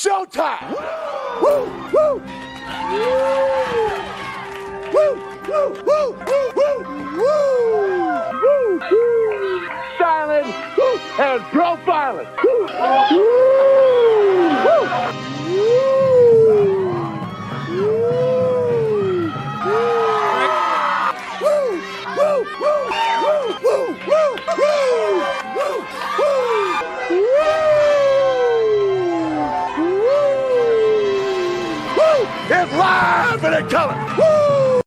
showtime. Woo, woo. Woo, woo, woo, woo, woo, woo, woo. Silent and profiling. Woo, woo, it's live and in color. Woo!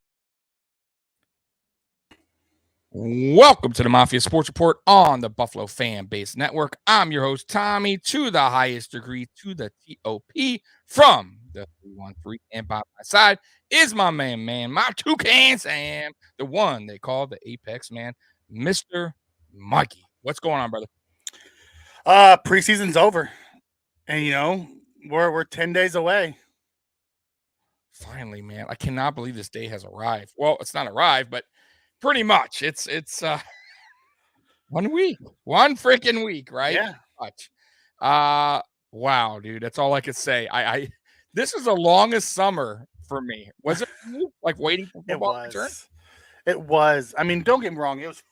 Welcome to the Mafia Sports Report on the Buffalo Fan Base Network. I'm your host, Tommy, to the highest degree, to the TOP from the 313. And by my side is my man, my toucan Sam, the one they call the Apex Man, Mr. Mikey. What's going on, brother? Preseason's over. And, you know, we're 10 days away. Finally, man. I cannot believe this day has arrived. Well, it's not arrived, but pretty much. It's 1 week. One freaking week, right? Yeah. Wow, dude. That's all I could say. I this is the longest summer for me. Was it like waiting for football to return? It was. I mean, don't get me wrong. It was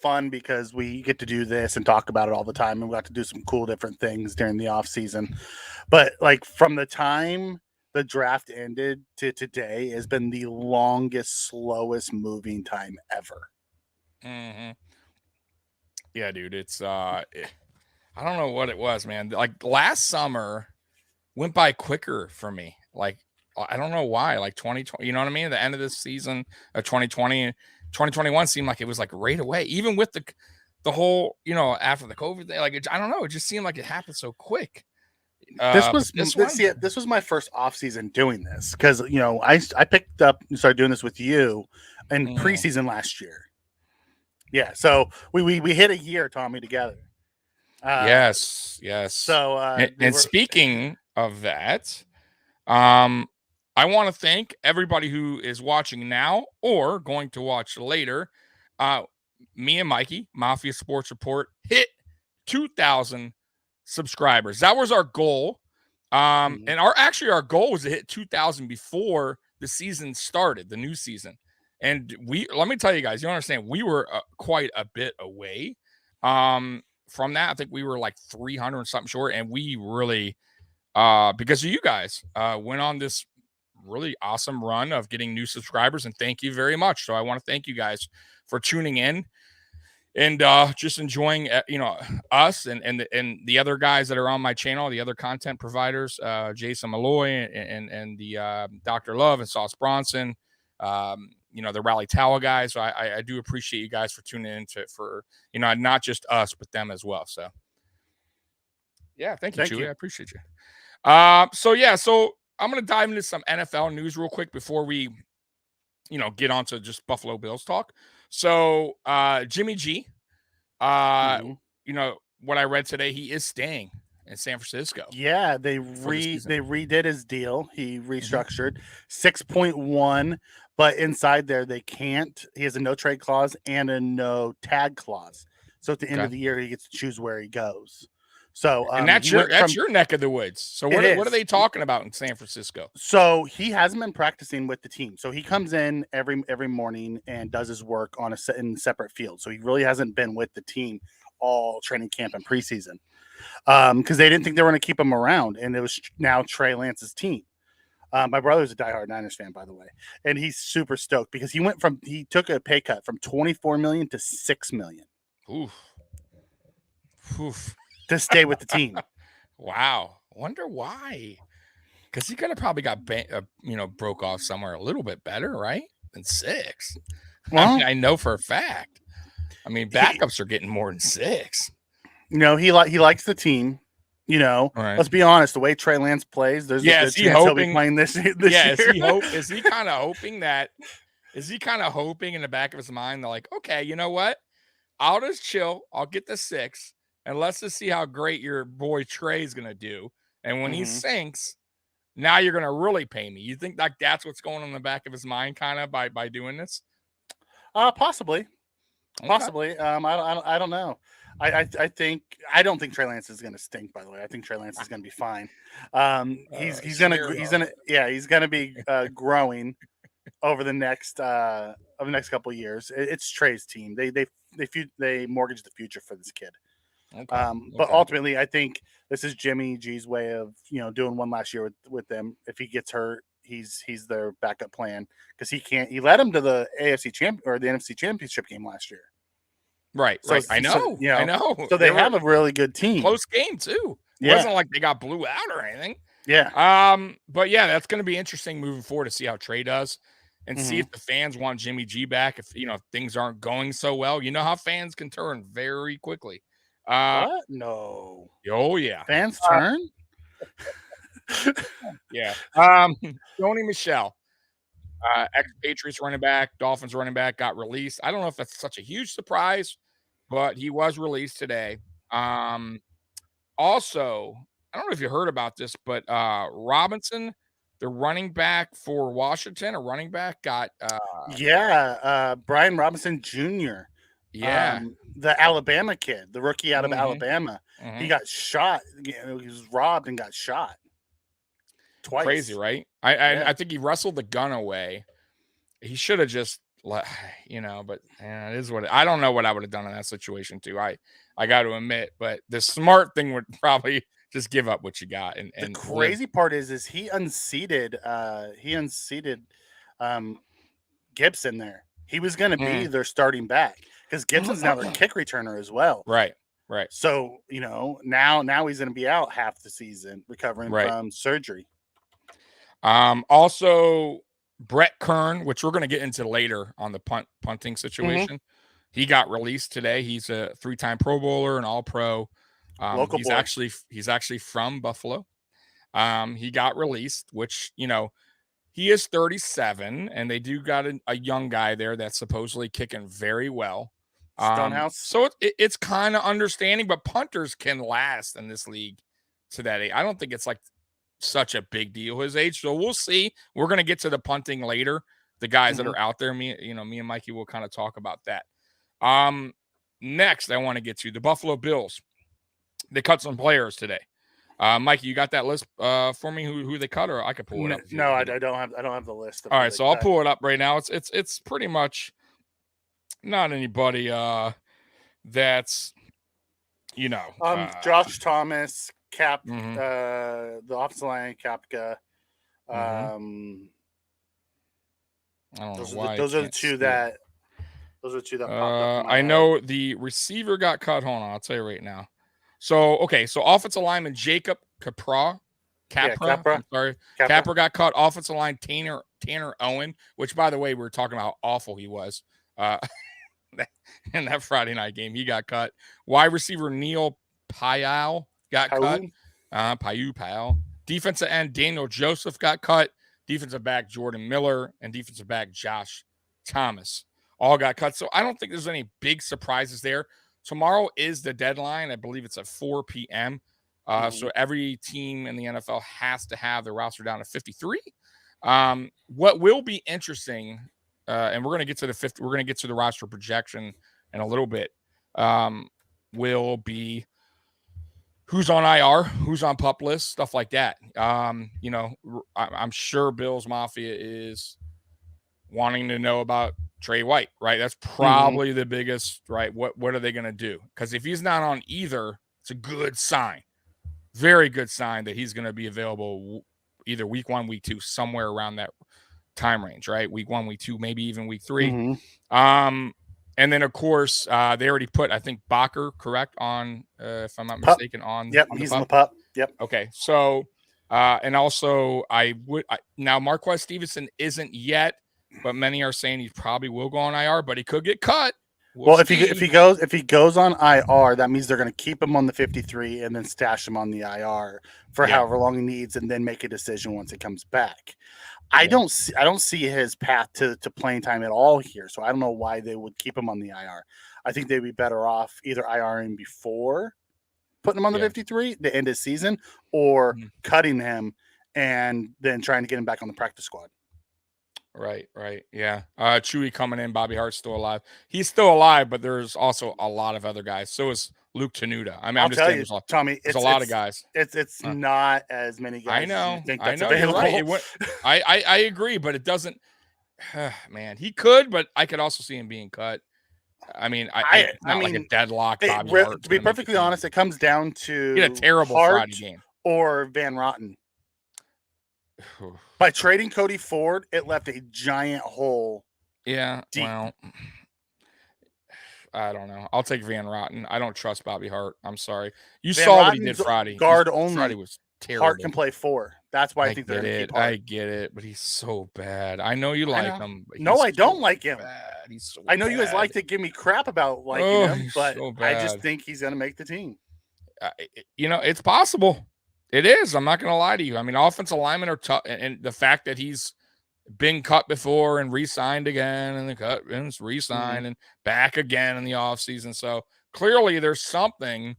fun because we get to do this and talk about it all the time, and we got to do some cool different things during the off season. But like from the time the draft ended to today has been the longest, slowest moving time ever. Mm-hmm. Yeah, dude. It's I don't know what it was, man. Like last summer went by quicker for me. Like I don't know why. Like 2020, you know what I mean? The end of this season of 2020 and 2021 seemed like it was like right away. Even with the whole, you know, after the COVID thing, like I don't know, it just seemed like it happened so quick. This was my first off season doing this because, you know, I picked up and started doing this with you in preseason last year. Yeah, so we hit a year, Tommy, together. Yes. So and speaking of that, I want to thank everybody who is watching now or going to watch later. Me and Mikey, Mafia Sports Report, hit 2,000 subscribers. That was our goal. And our goal was to hit 2,000 before the season started, the new season. And let me tell you guys, you understand, we were quite a bit away from that. I think we were like 300 and something short. And we really, because of you guys, went on this really awesome run of getting new subscribers. And thank you very much. So I want to thank you guys for tuning in and just enjoying, you know, us and the other guys that are on my channel, the other content providers, Jason Malloy and the Dr. Love and Sauce Bronson, you know, the Rally Tower guys. So I do appreciate you guys for tuning in for, you know, not just us, but them as well. So yeah, thank you, Chewy. I appreciate you. So I'm going to dive into some NFL news real quick before we, you know, get on to just Buffalo Bills talk. So Jimmy G, you know, what I read today, he is staying in San Francisco. Yeah, they redid his deal. He restructured 6.1, but inside there they can't. He has a no trade clause and a no tag clause. So at the end of the year, he gets to choose where he goes. So and that's your neck of the woods. So what are they talking about in San Francisco? So he hasn't been practicing with the team. So he comes in every morning and does his work on in separate fields. So he really hasn't been with the team all training camp and preseason because they didn't think they were going to keep him around. And it was now Trey Lance's team. My brother's a diehard Niners fan, by the way, and he's super stoked because he took a pay cut from $24 million to $6 million. Oof. To stay with the team. Wow. Wonder why. Because he could have probably got broke off somewhere a little bit better, right? Than 6. Well, I know for a fact. I mean, backups are getting more than 6. You know, he likes the team. You know, let's be honest. The way Trey Lance plays, there's a good chance he'll be playing this year. Is he kind of hoping that? Is he kind of hoping in the back of his mind, they're like, okay, you know what? I'll just chill. I'll get the 6. And let's just see how great your boy Trey's going to do. And when he sinks, now you're going to really pay me. You think like that's what's going on in the back of his mind kind of by doing this? Possibly. Okay. Possibly. I don't know. I don't think Trey Lance is going to stink. By the way, I think Trey Lance is going to be fine. He's gonna be growing over the next couple of years. It's Trey's team. They mortgage the future for this kid. Okay. But ultimately, I think this is Jimmy G's way of doing one last year with them. If he gets hurt, he's their backup plan because he led them to the AFC champ or the NFC Championship game last year. Right. I know. I know. So they have a really good team. Close game too. It wasn't like they got blew out or anything. Yeah. But yeah, that's going to be interesting moving forward to see how Trey does and see if the fans want Jimmy G back. If things aren't going so well, you know how fans can turn very quickly. What? No. Oh yeah. Fans turn. Yeah. Sony Michel, ex-Patriots running back, Dolphins running back, got released. I don't know if that's such a huge surprise, but he was released today. Also, I don't know if you heard about this, but Robinson, the running back for Washington, got Brian Robinson Jr. Yeah. The Alabama kid, the rookie out of Alabama. He got shot. He was robbed and got shot twice. Crazy, right? I think he wrestled the gun away. He should have just but it is what I don't know what I would have done in that situation too. I got to admit, but the smart thing would probably just give up what you got. And the crazy part is he unseated Gibson there. He was going to be their starting back because Gibson's now their kick returner as well. Right. So, now he's going to be out half the season recovering from surgery. Also Brett Kern, which we're going to get into later on the punting situation. He got released today. He's a 3-time Pro Bowler, an All-Pro. He's actually from Buffalo. He got released, which, he is 37, and they do got a young guy there that's supposedly kicking very well. Stonehouse. So it's kind of understanding, but punters can last in this league to that age. I don't think it's like such a big deal his age. So we'll see. We're going to get to the punting later. The guys that are out there, me and Mikey will kind of talk about that. Next, I want to get to the Buffalo Bills. They cut some players today. Mikey, you got that list for me? Who they cut, or I could pull it up? No, I don't have the list. All right, so I'll pull it up right now. It's pretty much not anybody that's Josh Thomas, Cap, the offensive line, Kapka. I don't know why. Those are the two that popped up. I know the receiver got cut. Hold on, I'll tell you right now. So offensive lineman Jacob Capra. I'm sorry. Capra got cut. Offensive line Tanner Owen, which by the way, we were talking about how awful he was. In that Friday night game, he got cut. Wide receiver Neil Payal got cut. Payal. Defensive end Daniel Joseph got cut. Defensive back Jordan Miller and defensive back Josh Thomas all got cut. So I don't think there's any big surprises there. Tomorrow is the deadline. I believe it's at 4 p.m. So every team in the NFL has to have their roster down to 53. What will be interesting, and we're going to get to the roster projection in a little bit, will be who's on IR, who's on PUP list, stuff like that. I'm sure Bills Mafia is wanting to know about Trey White, right? That's probably the biggest, right? What are they going to do? Because if he's not on either, it's a good sign. Very good sign that he's going to be available either week 1, week 2, somewhere around that time range, right? Week 1, week 2, maybe even week 3. And then, of course, they already put, I think, Bakker, correct, on, if I'm not mistaken, on. Yep, he's on the PUP. Yep. Okay, so, and also, now Marquette Stevenson isn't yet, but many are saying he probably will go on IR, but he could get cut. If he goes on IR, that means they're going to keep him on the 53 and then stash him on the IR for however long he needs, and then make a decision once it comes back. I don't see his path to playing time at all here, so I don't know why they would keep him on the IR. I think they'd be better off either IRing before putting him on the 53 to end his season, or cutting him and then trying to get him back on the practice squad. Right. Yeah. Chewy coming in. Bobby Hart's still alive. He's still alive, but there's also a lot of other guys. So is Luke Tenuta. I mean, I'll I'm just tell saying you, there's Tommy, a lot of guys. It's not as many guys. I know. As you think I that's know. You're available. right. I agree, but it doesn't. Man, he could, but I could also see him being cut. I mean, not like a deadlock. Bobby Hart, to be perfectly honest, it comes down to he had a terrible Hart Friday game or Van Rotten. By trading Cody Ford, it left a giant hole. Yeah, deep. well, I don't know. I'll take Van Rotten. I don't trust Bobby Hart. I'm sorry. You Van saw Rotten's what he did Friday. Guard only. Friday was terrible. Hart can play 4. That's why I think they're going to keep Hart. I get it, but he's so bad. I know you like him. But no, I don't like him. Bad. He's so I know you guys like to give me crap about liking him, but so I just think he's going to make the team. It's possible. It is. I'm not going to lie to you. I mean, offensive linemen are tough, and the fact that he's been cut before and re-signed again, and then cut and re-signed and back again in the offseason. So clearly, there's something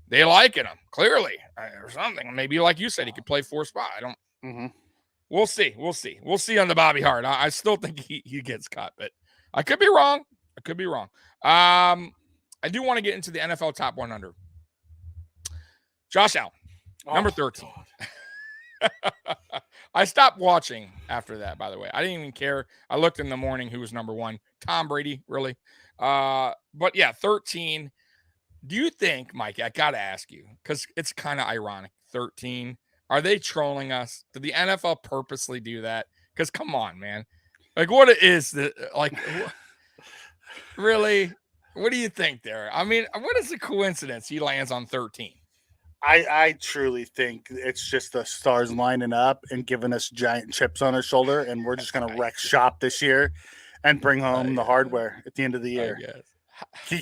they like in him. Clearly, there's something. Maybe, like you said, he could play 4 spot. I don't. We'll see. We'll see on the Bobby Hart. I still think he gets cut, but I could be wrong. I do want to get into the NFL top 100. Josh Allen, number 13. I stopped watching after that, by the way. I didn't even care. I looked in the morning who was number 1. Tom Brady, really. But yeah, 13. Do you think, Mike, I got to ask you, because it's kind of ironic, 13. Are they trolling us? Did the NFL purposely do that? Because come on, man. Like, what it is that, like, really? What do you think there? I mean, what is the coincidence he lands on 13? I truly think it's just the stars lining up and giving us giant chips on our shoulder, and we're just going to wreck shop this year and bring home the hardware at the end of the year.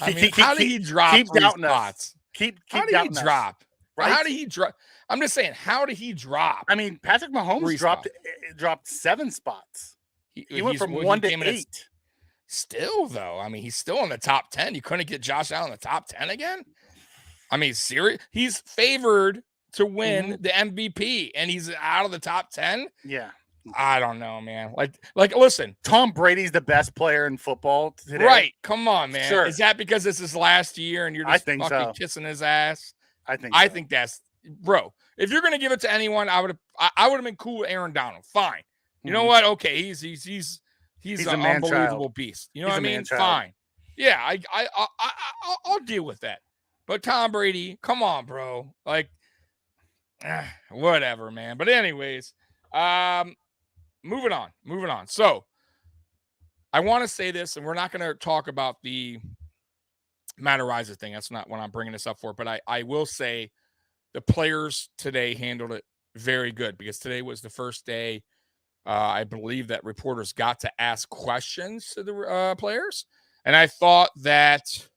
How did he drop keep 3 doubting spots? Keep how did he drop? Right? How did he drop? I'm just saying, how did he drop? I mean, Patrick Mahomes dropped 7 spots. He went from 1 to 8. Still, though, I mean, he's still in the top 10. You couldn't get Josh Allen in the top 10 again? I mean, serious. He's favored to win the MVP, and he's out of the top 10. Yeah, I don't know, man. Like, listen, Tom Brady's the best player in football today. Right? Come on, man. Sure. Is that because this is last year and you're just fucking kissing his ass? I think that's, bro. If you're gonna give it to anyone, I would have been cool with Aaron Donald. Fine. You know what? Okay, he's an unbelievable beast. You know what I mean? Fine. Yeah, I'll deal with that. But Tom Brady, come on, bro. Like, whatever, man. But anyways, moving on. So I want to say this, and we're not going to talk about the Matt Ariza thing. That's not what I'm bringing this up for. But I will say the players today handled it very good, because today was the first day, I believe, that reporters got to ask questions to the players. And I thought that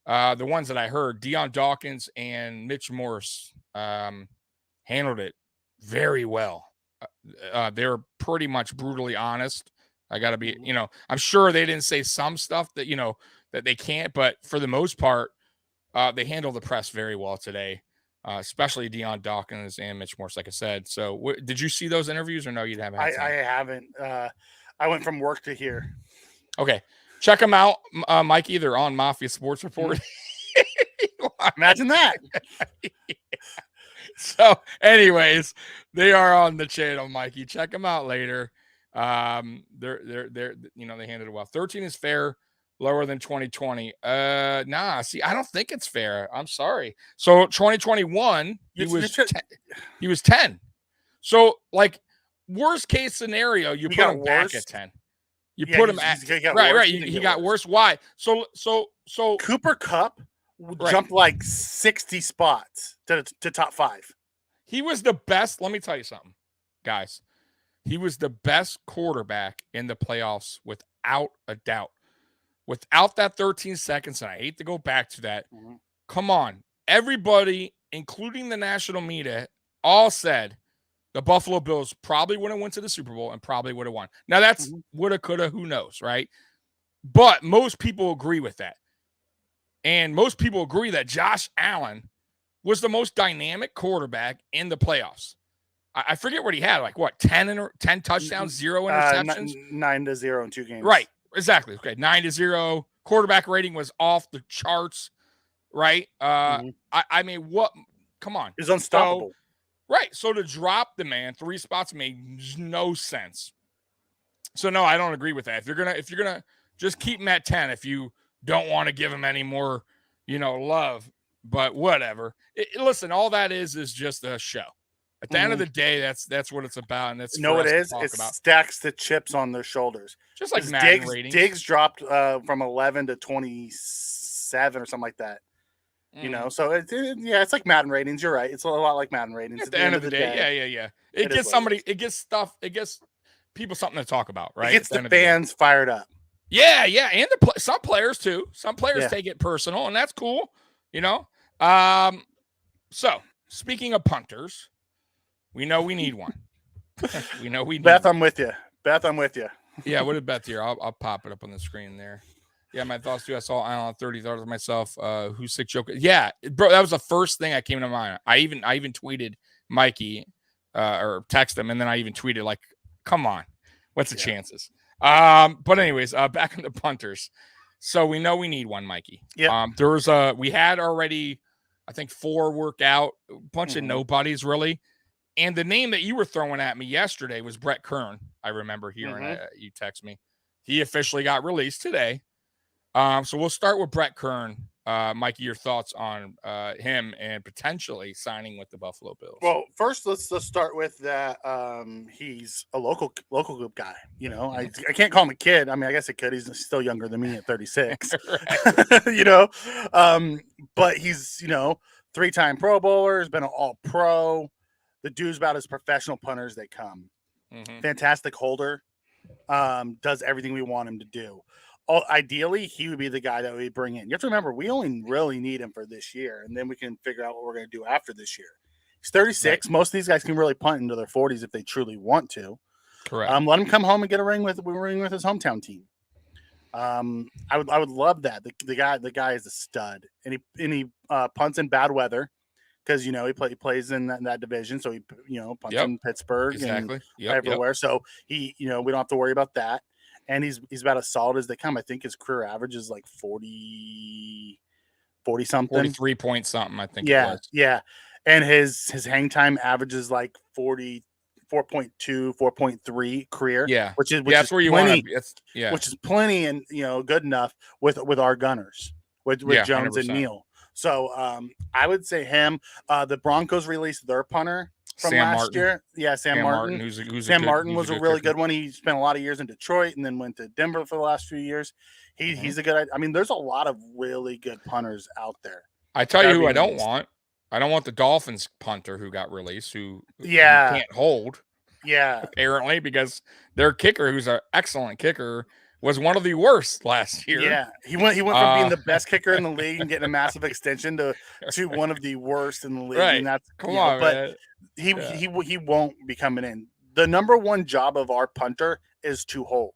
the ones that I heard, Deion Dawkins and Mitch Morse, handled it very well. They're pretty much brutally honest. I got to be, I'm sure they didn't say some stuff that, that they can't, but for the most part, they handled the press very well today, especially Deion Dawkins and Mitch Morse, like I said. So did you see those interviews, or no, you haven't? I haven't. I went from work to here. Okay. Check them out, Mike, either on Mafia Sports Report. Imagine that. So, anyways, they are on the channel, Mikey. Check them out later. They're they handled it well. 13 is fair, lower than 2020. Nah, see, I don't think it's fair. I'm sorry. So 2021, he was 10. So, like, worst case scenario, you put him back at 10. You put him at right. He got worse. Why? So Cooper Kupp jumped like 60 spots to top 5. He was the best. Let me tell you something, guys. He was the best quarterback in the playoffs without a doubt. Without that 13 seconds, and I hate to go back to that. Come on, everybody, including the national media, all said the Buffalo Bills probably would have went to the Super Bowl and probably would have won. Now, that's woulda, coulda, who knows, right? But most people agree with that. And most people agree that Josh Allen was the most dynamic quarterback in the playoffs. I forget what he had, like, what, 10 touchdowns, 0 interceptions? 9-0 in 2 games. Right, exactly. Okay, 9-0. Quarterback rating was off the charts. right? I mean, what? Come on. He's unstoppable. Right. So to drop the man 3 spots made no sense. So no, I don't agree with that. If you're gonna just keep him at 10, if you don't want to give him any more, love, but whatever. Listen, all that is just a show. At the end of the day, that's what it's about, and that's what it is. It stacks the chips on their shoulders, just like Madden ratings. Diggs dropped from 11 to 27 or something like that. So it's like Madden ratings. You're right. It's a lot like Madden ratings. At the end of the day, yeah. It gets people something to talk about, right? It gets the fans fired up. Yeah, and some players too. Some players take it personal, and that's cool, So speaking of punters, we know we need one. We know we need Beth, one. I'm with you. Yeah, what did Beth here? I'll pop it up on the screen there. Yeah, my thoughts too. I saw I 30 thoughts of myself. Who's sick joke? Yeah, bro, that was the first thing that came to mind. I even tweeted Mikey or text him, and then I even tweeted like, "Come on, what's the chances?" But anyways, back on the punters. So we know we need one, Mikey. Yeah. We had already, I think 4 work out, a bunch of nobodies really. And the name that you were throwing at me yesterday was Brett Kern. I remember hearing you text me. He officially got released today. So we'll start with Brett Kern. Mikey, your thoughts on him and potentially signing with the Buffalo Bills? Well, first let's start with that. He's a local group guy. I can't call him a kid. I mean, I guess I could. He's still younger than me at 36. But he's 3-time Pro Bowler. Has been an All Pro. The dude's about as professional punter as they come. Fantastic holder. Does everything we want him to do. Ideally, he would be the guy that we bring in. You have to remember, we only really need him for this year, and then we can figure out what we're going to do after this year. He's 36. Right. Most of these guys can really punt into their 40s if they truly want to. Correct. Let him come home and get a ring with his hometown team. I would love that. The guy is a stud, and he punts in bad weather because he plays in that division, so he punts in Pittsburgh and everywhere. So we don't have to worry about that. And he's about as solid as they come. I think his career average is like 40 something. 43 point something, I think. Yeah, it was. yeah. And his hang time averages like 4.2, 4.3 career. Yeah, which is that's where you want to. Which is plenty and good enough with our gunners with Jones 100%. And Neal. So I would say him. The Broncos released their punter from last year. Yeah, Sam Martin. Sam Martin was a really good one. He spent a lot of years in Detroit and then went to Denver for the last few years. He's a good. I mean, there's a lot of really good punters out there. I tell you who I don't want. I don't want the Dolphins punter who got released, who can't hold. Yeah, apparently because their kicker, who's an excellent kicker, was one of the worst last year. Yeah, he went from being the best kicker in the league and getting a massive extension to one of the worst in the league. Right. And that's Come on, but man. He won't be coming in. The number one job of our punter is to hold.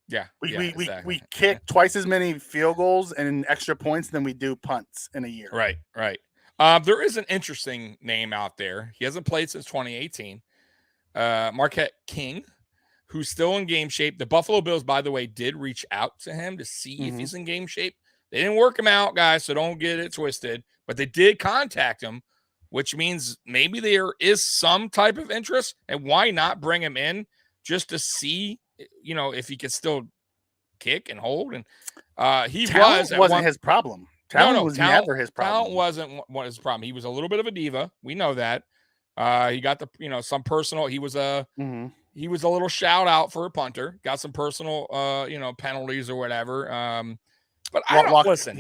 Yeah, we kick twice as many field goals and extra points than we do punts in a year. Right. There is an interesting name out there. He hasn't played since 2018. Marquette King, who's still in game shape. The Buffalo Bills, by the way, did reach out to him to see if he's in game shape. They didn't work him out, guys, so don't get it twisted. But they did contact him, which means maybe there is some type of interest. And why not bring him in just to see, if he could still kick and hold? And wasn't his problem. Talent was never his problem. Talent wasn't what his problem. He was a little bit of a diva. We know that. He got some personal. He was a little shout out for a punter. Got some personal, penalties or whatever. But I don't listen.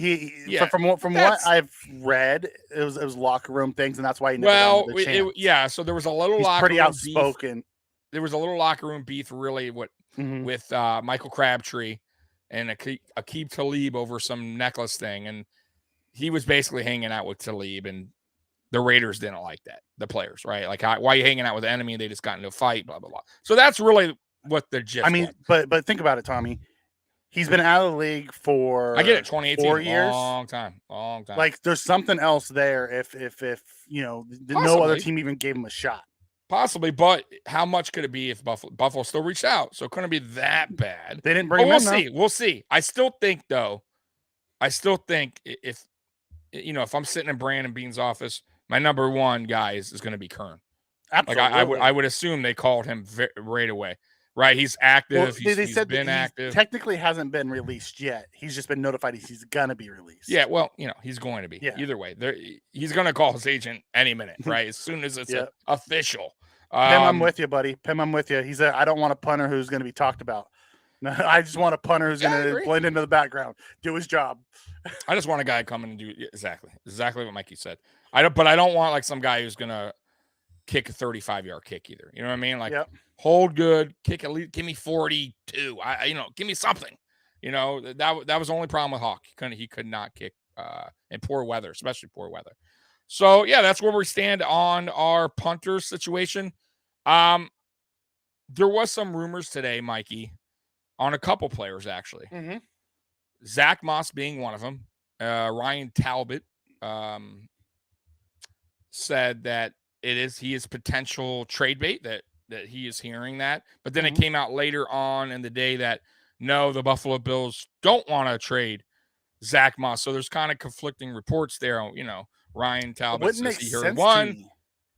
From what I've read, it was locker room things, and that's why he never got the chance. So there was a little He's locker pretty room outspoken. Beef. There was a little locker room beef, really, with Michael Crabtree and Aqib Talib over some necklace thing, and he was basically hanging out with Talib, and the Raiders didn't like that. The players, right? Like, why are you hanging out with the enemy? They just got into a fight, blah blah blah. So that's really what the gist. I mean, but think about it, Tommy. He's been out of the league for 2018, 4 years, long time. Like, there's something else there. If no other team even gave him a shot, possibly. But how much could it be if Buffalo still reached out? So it couldn't be that bad. They didn't bring him in. We'll see. I still think if if I'm sitting in Brandon Bean's office, my number one guy is going to be Kern. Absolutely. Like I would assume they called him right away. Right, he's active. Well, they he's said been active. Technically, hasn't been released yet. He's just been notified he's gonna be released. Yeah, well, he's going to be. Yeah. Either way, he's going to call his agent any minute, right? As soon as it's official. Pim, I'm with you, buddy. Pim, I'm with you. He said, I don't want a punter who's going to be talked about. No, I just want a punter who's going to blend into the background, do his job. I just want a guy coming and do exactly what Mikey said. But I don't want like some guy who's going to kick a 35-yard kick either. You know what I mean? Like hold good, kick at least, give me 42. Give me something. That was the only problem with Hawk. He could not kick in poor weather, especially poor weather. So that's where we stand on our punter situation. There was some rumors today, Mikey, on a couple players actually. Mm-hmm. Zack Moss being one of them. Ryan Talbot said that he is potential trade bait, that he is hearing that. But then it came out later on in the day that no, the Buffalo Bills don't want to trade Zack Moss. So there's kind of conflicting reports there. Ryan Talbot says he heard one.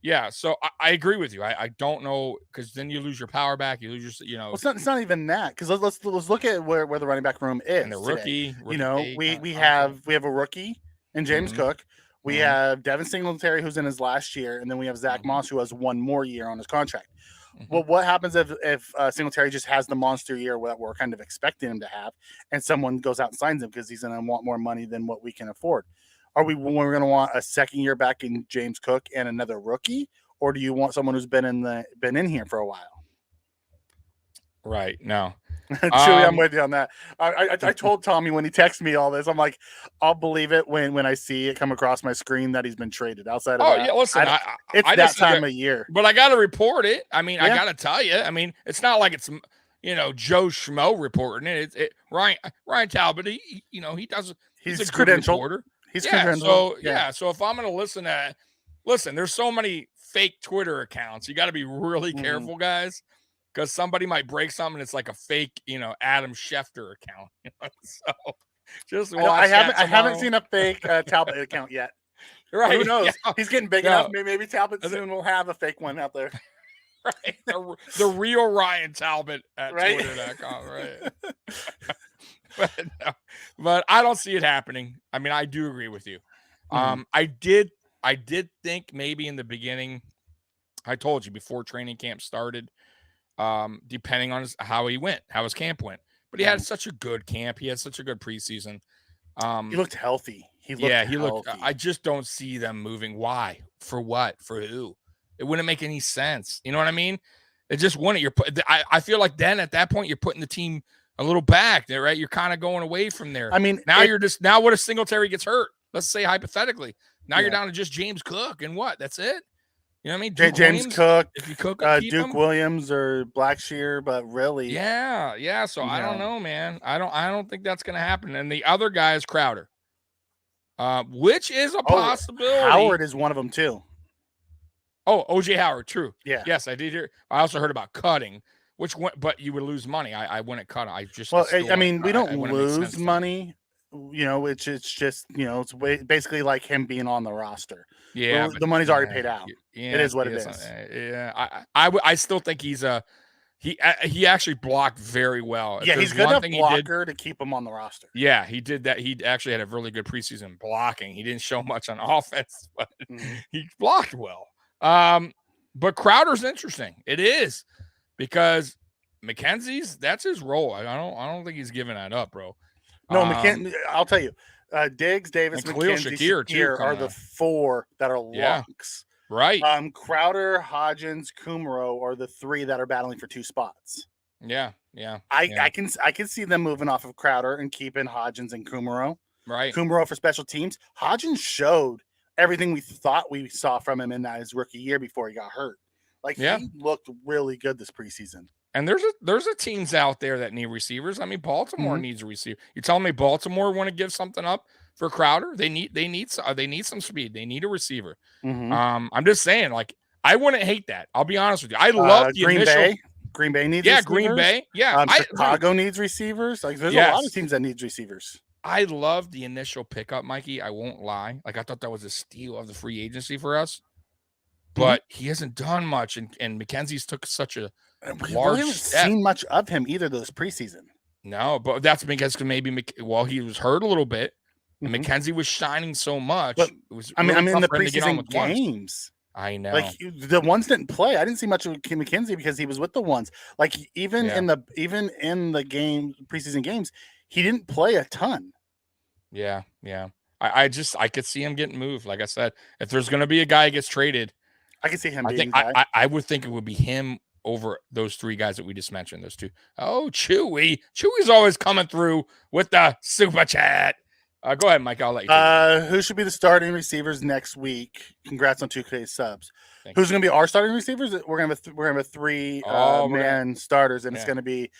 Yeah, so I agree with you. I don't know, because then you lose your power back. You lose your, Well, it's not even that, because let's look at where the running back room is. And the rookie we have a rookie in James Cook. We have Devin Singletary, who's in his last year, and then we have Zack Moss, who has one more year on his contract. Well, what happens if Singletary just has the monster year that we're kind of expecting him to have, and someone goes out and signs him because he's going to want more money than what we can afford? Are we going to want a second year back in James Cook and another rookie, or do you want someone who's been in here for a while? Right. No. Chewy, I'm with you on that. I told Tommy when he texted me all this, I'm like, I'll believe it when I see it come across my screen that he's been traded. Outside of that, listen, it's that time of year. But I got to report it. I mean, I got to tell you. I mean, it's not like it's Joe Schmo reporting it. Ryan Talbot. He does. He's a credentialed reporter. He's credentialed. So if I'm going to listen, there's so many fake Twitter accounts. You got to be really careful, guys. Because somebody might break something, it's like a fake, Adam Schefter account. So just watch. I haven't seen a fake Talbot account yet. Right? Who knows? Yeah. He's getting big enough. Maybe Talbot soon will have a fake one out there. Right. The real Ryan Talbot at Twitter.com. Right. But I don't see it happening. I mean, I do agree with you. I did think maybe in the beginning. I told you before training camp started. Depending on how his camp went. But he had such a good camp. He had such a good preseason. He looked healthy. He looked. I just don't see them moving. Why? For what? For who? It wouldn't make any sense. You know what I mean? It just wouldn't. I feel like then at that point you're putting the team a little back there, right? You're kind of going away from there. I mean, now what if Singletary gets hurt? Let's say hypothetically. Now you're down to just James Cook and what? That's it. You know what I mean? James Cook, if you Cook, Duke Williams or Blackshear, but really, yeah. So I don't know, man. I don't think that's going to happen. And the other guy is Crowder, which is a possibility. Howard is one of them too. Oh, OJ Howard, true. Yeah. Yes, I did hear. I also heard about cutting, but you would lose money. I wouldn't cut. We don't lose money. It's just it's basically like him being on the roster. Yeah, the money's already paid out. Yeah, it is what it is. Yeah, I still think he actually blocked very well. Yeah, he's good enough blocker to keep him on the roster. Yeah, he did that. He actually had a really good preseason blocking. He didn't show much on offense, but he blocked well. But Crowder's interesting. It is, because McKenzie's that's his role. I don't think he's giving that up, bro. No, I'll tell you. Diggs, Davis, McKenzie, Shakir are the four that are locks. Right. Crowder, Hodgins, Kumaro are the three that are battling for two spots. Yeah. I can see them moving off of Crowder and keeping Hodgins and Kumaro. Right. Kumaro for special teams. Hodgins showed everything we thought we saw from him in his rookie year before he got hurt. He looked really good this preseason. And there's a teams out there that need receivers. I mean, Baltimore needs a receiver. You telling me Baltimore want to give something up for Crowder? They need some speed. They need a receiver. I'm just saying, I wouldn't hate that. I'll be honest with you. I love the Green initial. Bay. Green Bay needs receivers. Green Bay. Yeah, Chicago needs receivers. There's a lot of teams that needs receivers. I love the initial pickup, Mikey. I won't lie. Like, I thought that was a steal of the free agency for us, but he hasn't done much. And McKenzie's took such a We large really haven't step. seen much of him either this preseason. No, but that's because maybe, he was hurt a little bit, and McKenzie was shining so much. But, it was I mean, really in the tough for him to get on preseason with ones. games. I know. Like the ones didn't play. I didn't see much of McKenzie because he was with the ones. Like even in the preseason games, he didn't play a ton. Yeah. I could see him getting moved. Like I said, if there's going to be a guy who gets traded, I can see him. I would think it would be him over those three guys that we just mentioned. Those two. Oh, Chewy's always coming through with the super chat. Go ahead, Mike. I'll let you. Who should be the starting receivers next week? Congrats on 2K subs. Thank Who's going to be our starting receivers? We're going to have three man starters, and it's going to be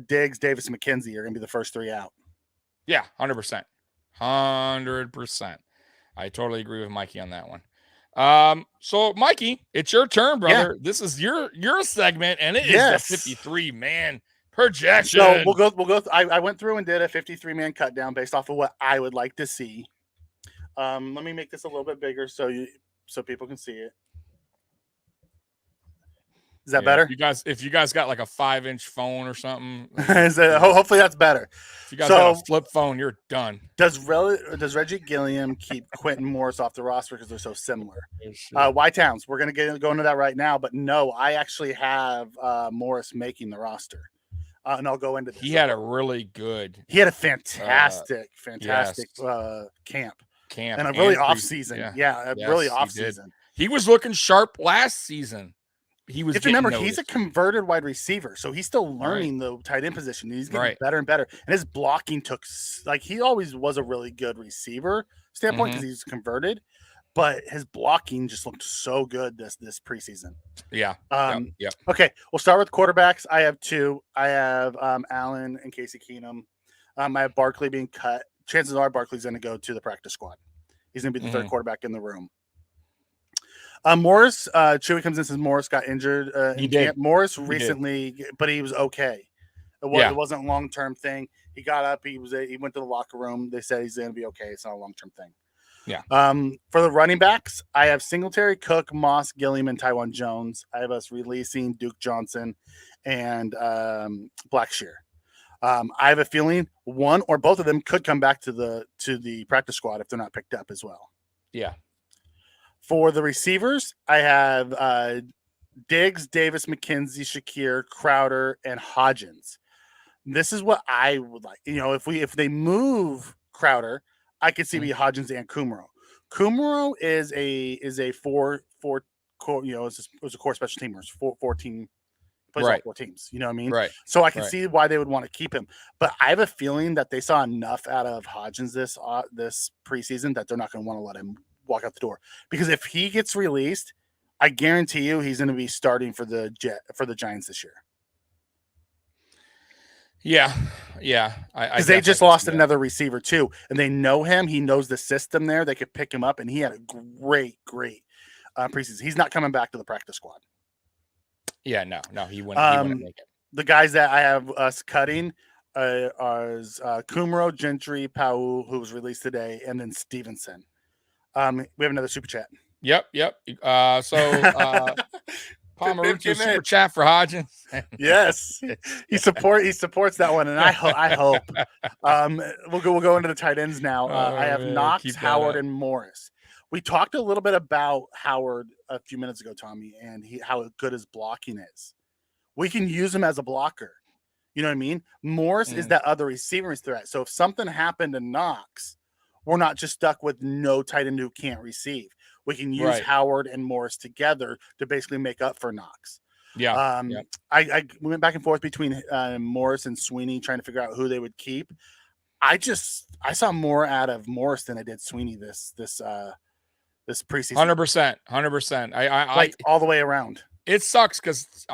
Diggs, Davis, and McKenzie are going to be the first three out. Yeah, 100%. 100%. I totally agree with Mikey on that one. So Mikey, it's your turn, brother. Yeah. This is your segment, and it is the 53-man projection. So we'll go. I went through and did a 53-man cut down based off of what I would like to see. Let me make this a little bit bigger so people can see it. Is that better? If you guys got like a 5-inch phone or something, hopefully that's better. If you guys got a flip phone, you're done. Does Reggie Gilliam keep Quentin Morris off the roster because they're so similar? Y Towns, we're gonna go into that right now, but no, I actually have Morris making the roster. And I'll go into this. He had a fantastic camp and a really off season. Really off season. He was looking sharp last season. He was. Remember, he's a converted wide receiver, so he's still learning the tight end position. He's getting better and better, and his blocking he always was a really good receiver standpoint because he's converted, but his blocking just looked so good this preseason. Yeah. Okay, we'll start with quarterbacks. I have two. I have Allen and Casey Keenum. I have Barkley being cut. Chances are Barkley's going to go to the practice squad. He's going to be the third quarterback in the room. Morris, Chewy comes in and says Morris got injured. He did. Morris recently, but he was okay. It wasn't a long-term thing. He got up. He went to the locker room. They said he's going to be okay. It's not a long-term thing. Yeah. For the running backs, I have Singletary, Cook, Moss, Gilliam, and Tywan Jones. I have us releasing Duke Johnson and Blackshear. I have a feeling one or both of them could come back to the practice squad if they're not picked up as well. Yeah. For the receivers, I have Diggs, Davis, McKenzie, Shakir, Crowder, and Hodgins. This is what I would like. If they move Crowder, I could see be Hodgins and Kumaro. Kumaro is a four core. It's a core special teamer. It's 14 plays all 4 teams. You know what I mean? Right. So I can see why they would want to keep him. But I have a feeling that they saw enough out of Hodgins this preseason that they're not going to want to let him walk out the door, because if he gets released, I guarantee you he's going to be starting for the Giants this year. Yeah. Because they just lost another receiver too, and they know him. He knows the system there. They could pick him up, and he had a great preseason. He's not coming back to the practice squad. Yeah, no, he wouldn't make it. The guys that I have us cutting are Kumaro, Gentry, Pau, who was released today, and then Stevenson. We have another super chat. Yep. Palmer super chat for Hodgins. Yes, he supports that one, and I hope. We'll go into the tight ends now. I have Knox, Howard, and Morris. We talked a little bit about Howard a few minutes ago, Tommy, and how good his blocking is. We can use him as a blocker. You know what I mean? Morris is that other receiver threat. So if something happened to Knox, we're not just stuck with no tight end who can't receive. We can use Howard and Morris together to basically make up for Knox. Yeah. I went back and forth between Morris and Sweeney trying to figure out who they would keep. I saw more out of Morris than I did Sweeney this preseason. 100%. I like all the way around. It sucks because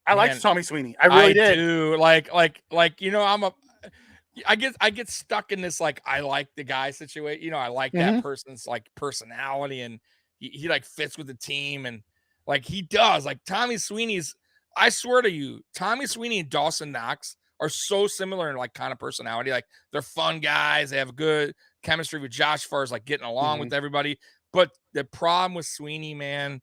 I liked Tommy Sweeney. I really did. Do. I get stuck in this I like the guy situation. I like that person's personality, and he fits with the team, and he does. Tommy Sweeney's. I swear to you, Tommy Sweeney and Dawson Knox are so similar in like kind of personality. Like they're fun guys. They have good chemistry with Josh as far as like getting along with everybody. But the problem with Sweeney, man,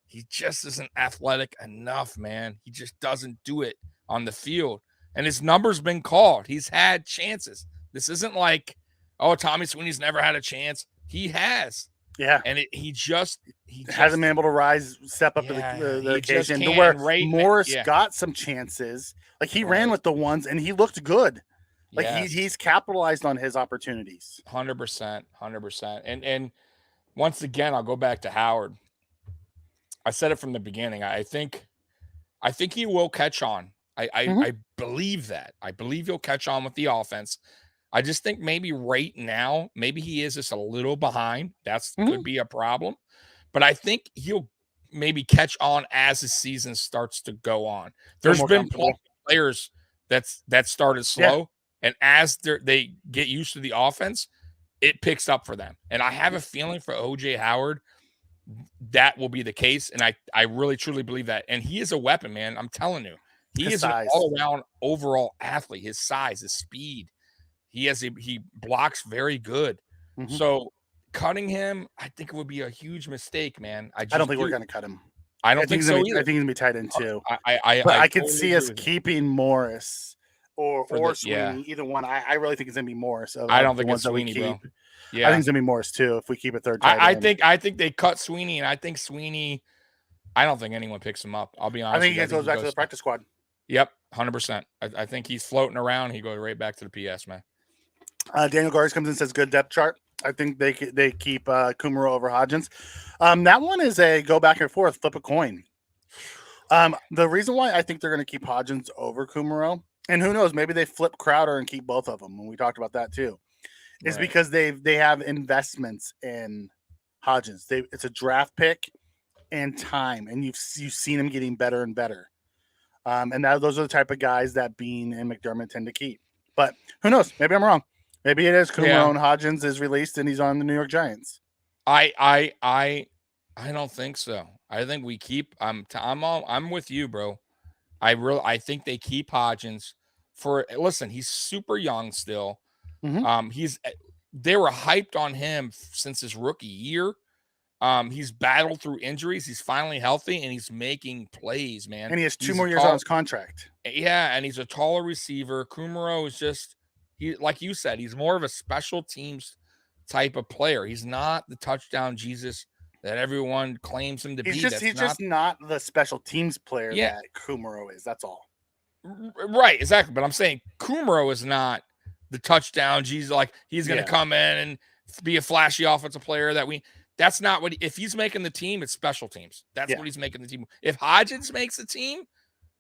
he just isn't athletic enough, man. He just doesn't do it on the field. And his number's been called. He's had chances. This isn't like, oh, Tommy Sweeney's never had a chance. He has. Yeah. And he just hasn't been able to step up to the occasion to where Morris got some chances. Like he ran with the ones and he looked good. Like he's capitalized on his opportunities. 100%. And once again, I'll go back to Howard. I said it from the beginning. I think he will catch on. I believe that. I believe he'll catch on with the offense. I just think maybe right now, maybe he is just a little behind. That's could be a problem. But I think he'll maybe catch on as the season starts to go on. There's been players that started slow, and as they get used to the offense, it picks up for them. And I have a feeling for OJ Howard, that will be the case. And I really, truly believe that. And he is a weapon, man. I'm telling you. He is an all-around overall athlete. His size, his speed. He blocks very good. So cutting him, I think it would be a huge mistake, man. I don't think we're going to cut him. I don't think so either. I think he's going to be tight end too. I could see us keeping Morris or Sweeney, either one. I really think it's going to be Morris. I don't think it's Sweeney, bro. Yeah, I think it's going to be Morris too if we keep a third tight end. I think they cut Sweeney, and I think Sweeney, I don't think anyone picks him up. I'll be honest. I think he goes back to the practice squad. Yep, 100%. I think he's floating around. He goes right back to the PS, man. Daniel Garza comes in and says good depth chart. I think they keep Kumaro over Hodgins. That one is a go back and forth, flip a coin. The reason why I think they're going to keep Hodgins over Kumaro, and who knows, maybe they flip Crowder and keep both of them. And we talked about that too, is because they have investments in Hodgins. It's a draft pick and time, and you've seen him getting better and better. And those are the type of guys that Bean and McDermott tend to keep. But who knows? Maybe I'm wrong. Maybe it is Kumaro and Hodgins is released and he's on the New York Giants. I don't think so. I think we keep. I'm with you, bro. I think they keep Hodgins listen. He's super young still. They were hyped on him since his rookie year. He's battled through injuries. He's finally healthy and he's making plays, man. And he has 2 more years on his contract. Yeah, and he's a taller receiver. Kumaro is just like you said, he's more of a special teams type of player. He's not the touchdown Jesus that everyone claims him to be. He's just not the special teams player that Kumaro is. That's all. Right, exactly. But I'm saying Kumaro is not the touchdown Jesus. Like he's going to come in and be a flashy offensive player that's not what if he's making the team, it's special teams. That's what he's making the team. If Hodgins makes the team,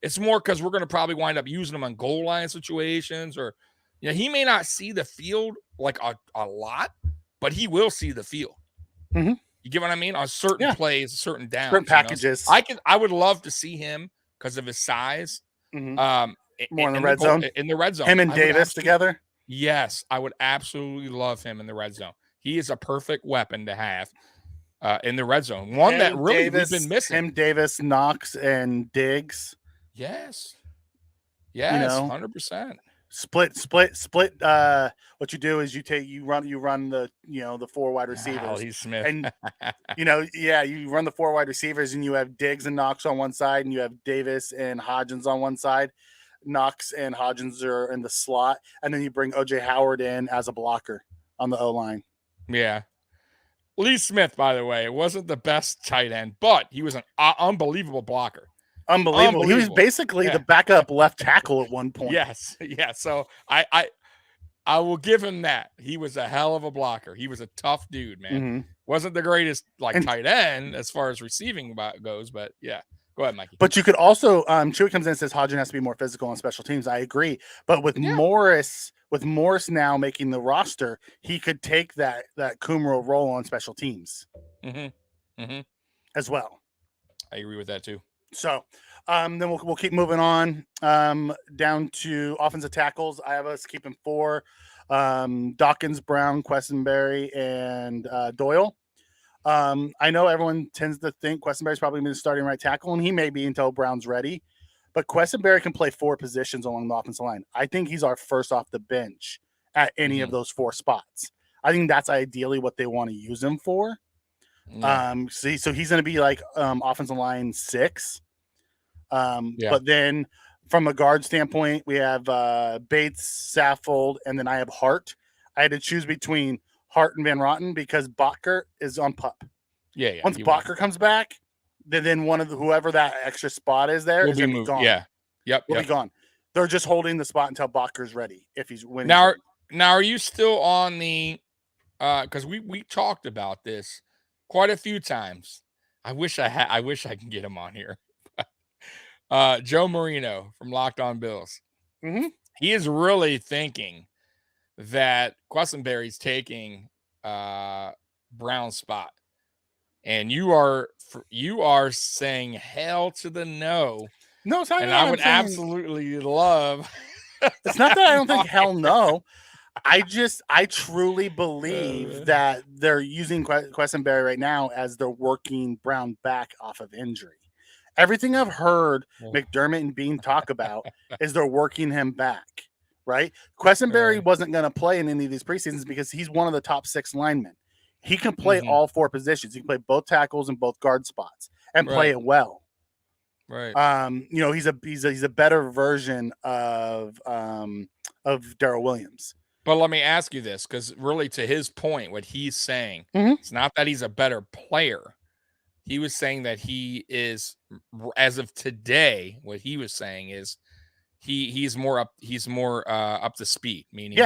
it's more because we're going to probably wind up using him on goal line situations or he may not see the field like a lot, but he will see the field. You get what I mean? On certain plays, certain downs, certain packages. I would love to see him because of his size. More in the red zone. In the red zone. Him and Davis together. Yes, I would absolutely love him in the red zone. He is a perfect weapon to have in the red zone. One that really we've been missing. Him, Davis, Knox, and Diggs. Yes, 100%. Split. What you do is you run the the 4 wide receivers. Ali Smith. And you run the 4 wide receivers, and you have Diggs and Knox on one side, and you have Davis and Hodgins on one side. Knox and Hodgins are in the slot, and then you bring OJ Howard in as a blocker on the O line. Yeah. Lee Smith, by the way, wasn't the best tight end, but he was an unbelievable blocker. Unbelievable. He was basically the backup left tackle at one point. Yes. Yeah. So I will give him that. He was a hell of a blocker. He was a tough dude, man. Wasn't the greatest tight end as far as receiving goes, but yeah. Go ahead, Mikey. But you could also Chewy comes in and says Hodgins has to be more physical on special teams. I agree. But with Morris now making the roster, he could take that Kumaro role on special teams as well. I agree with that too. So then we'll keep moving on down to offensive tackles. I have us keeping 4: Dawkins, Brown, Questenberry, and Doyle. I know everyone tends to think Questenberry's probably been starting right tackle, and he may be until Brown's ready. but Questenberry can play 4 positions along the offensive line. I think he's our first off the bench at any of those 4 spots. I think that's ideally what they want to use him for. Yeah. So he's going to be like offensive line 6. But then from a guard standpoint, we have Bates, Saffold, and then I have Hart. I had to choose between Hart and Van Rotten because Bakker is on PUP. Yeah. Once Bakker comes back, then one of whoever that extra spot is there is going to be gone. Yeah. Will be gone. They're just holding the spot until Bakker's ready if he's winning. Now, are you still on the? Because we talked about this quite a few times. I wish I can get him on here. Joe Marino from Locked On Bills. Mm-hmm. He is really thinking that Questenberry's taking Brown's spot, and you are saying hell to the no. No, it's not. And I would absolutely love. It's not that I don't think hell no. I truly believe that they're using Questenberry right now as they're working Brown back off of injury. Everything I've heard McDermott and Bean talk about is they're working him back, right? Questenberry wasn't going to play in any of these preseasons because he's one of the top 6 linemen. He can play all 4 positions. He can play both tackles and both guard spots and play it well. Right. He's a better version of Darrell Williams. But let me ask you this, because really to his point, what he's saying, it's not that he's a better player. He was saying that he is, as of today, what he was saying is he's more up to speed. Meaning,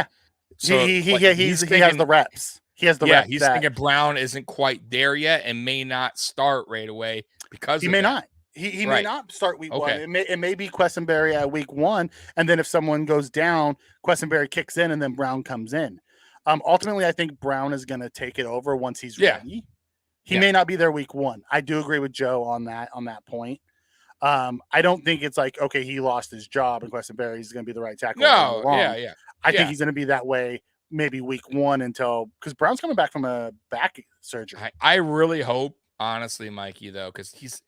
he has the reps. He has the reps. He's thinking Brown isn't quite there yet and may not start right away because he may not. He may not start week 1. It may be Questenberry at week 1, and then if someone goes down, Questenberry kicks in, and then Brown comes in. Ultimately, I think Brown is going to take it over once he's ready. He may not be there week 1. I do agree with Joe on that point. I don't think it's like, okay, he lost his job and Questenberry is going to be the right tackle. No, I think he's going to be that way maybe week 1 because Brown's coming back from a back surgery. I really hope, honestly, Mikey, though, because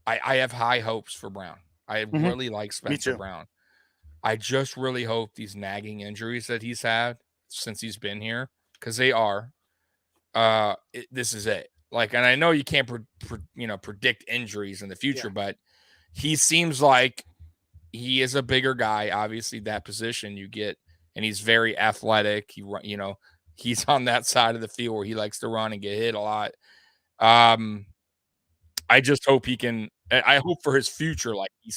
I have high hopes for Brown. I really like Spencer Brown. I just really hope these nagging injuries that he's had since he's been here, because they are, this is it. Like, and I know you can't predict injuries in the future, but he seems like he is a bigger guy. Obviously, that position you get, and he's very athletic. He's on that side of the field where he likes to run and get hit a lot. I just hope he can. I hope for his future, like he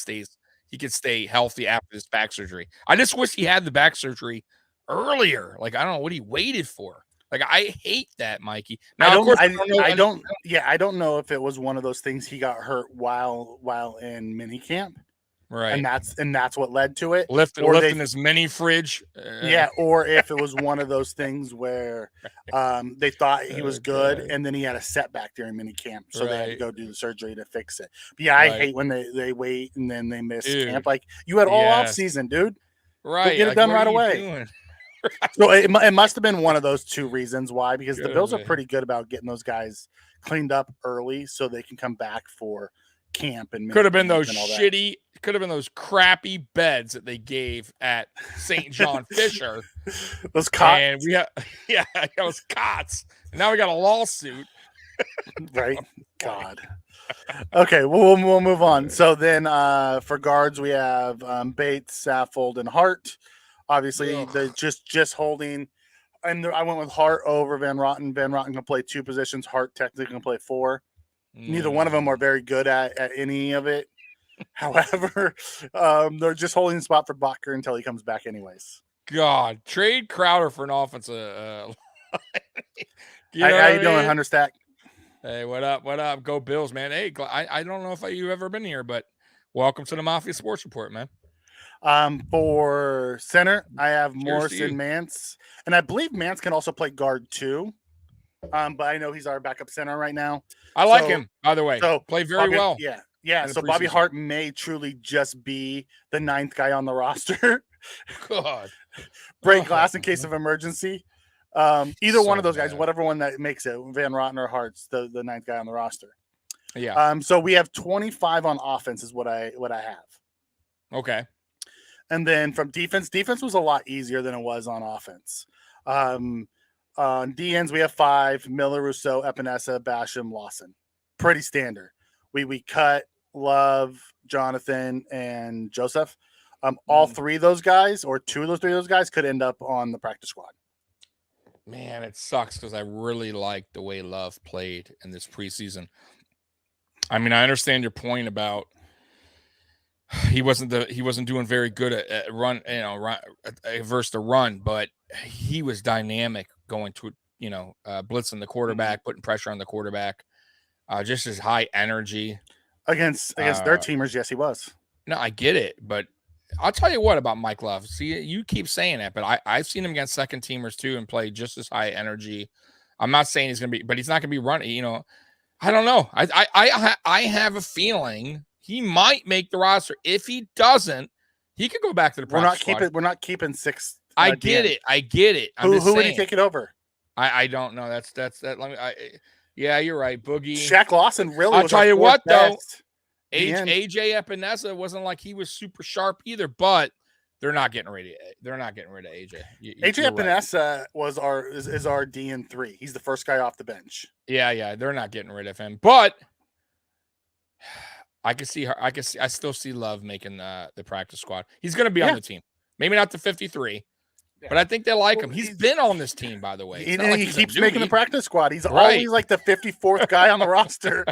can stay healthy after this back surgery. I just wish he had the back surgery earlier. Like, I don't know what he waited for. Like, I hate that, Mikey. Now, I don't know if it was one of those things he got hurt while in minicamp. Right. And that's what led to it. Lifting his mini fridge. Or if it was one of those things where they thought he was good and then he had a setback during minicamp. So they had to go do the surgery to fix it. But I hate when they wait and then they miss camp. Like, you had all off season, dude. Right. Get it done right away. So it must have been one of those 2 reasons why, because the Bills are pretty good about getting those guys cleaned up early so they can come back for camp. And could have been those crappy beds that they gave at St. John Fisher. Those cots. And those cots. And now we got a lawsuit. Right. God. Okay, we'll move on. So then for guards we have Bates, Saffold, and Hart. Obviously, they're just holding. And I went with Hart over Van Rotten. Van Rotten can play 2 positions. Hart technically can play 4. Neither one of them are very good at any of it. However, they're just holding the spot for Bakker until he comes back anyways. God, trade Crowder for an offensive. How you doing, Hunter Stack? Hey, what up? What up? Go Bills, man. Hey, I don't know if you've ever been here, but welcome to the Mafia Sports Report, man. For center, I have Morrison Mance, and I believe Mance can also play guard too. But I know he's our backup center right now. I like him, by the way. So play very well. Yeah. So Bobby Hart may truly just be the 9th guy on the roster. God. Break glass in case of emergency. Either one of those guys, whatever one that makes it, Van Rotten or Hart's the 9th guy on the roster. Yeah. So we have 25 on offense is what I have. Okay. And then from defense was a lot easier than it was on offense. On DNs, we have 5: Miller, Rousseau, Epinesa, Basham, Lawson. Pretty standard. We cut Love, Jonathan, and Joseph. All 3 of those guys, or 2 of those 3 of those guys, could end up on the practice squad. Man, it sucks because I really liked the way Love played in this preseason. I mean, I understand your point about he wasn't doing very good at run, versus the run, but he was dynamic going to, blitzing the quarterback, putting pressure on the quarterback, just his high energy against their teamers. Yes, he was. No, I get it, but I'll tell you what about Mike Love. See, you keep saying that, but I've seen him against second teamers too and play just as high energy. I'm not saying he's going to be, but he's not going to be running. I don't know. I have a feeling he might make the roster. If he doesn't, he could go back to the practice squad. We're not keeping 6. I get it. Who would he take it over? I don't know. That's that. Yeah, you're right. Boogie. Shaq Lawson really. I'll tell you what though. AJ Epinesa wasn't like he was super sharp either, but they're not getting rid of AJ. AJ Epinesa is our DN3. He's the first guy off the bench. Yeah, they're not getting rid of him, but I still see Love making the practice squad. He's going to be on the team. Maybe not the 53, but I think they like him. He's been on this team, by the way. He keeps making the practice squad. He's always like the 54th guy on the roster.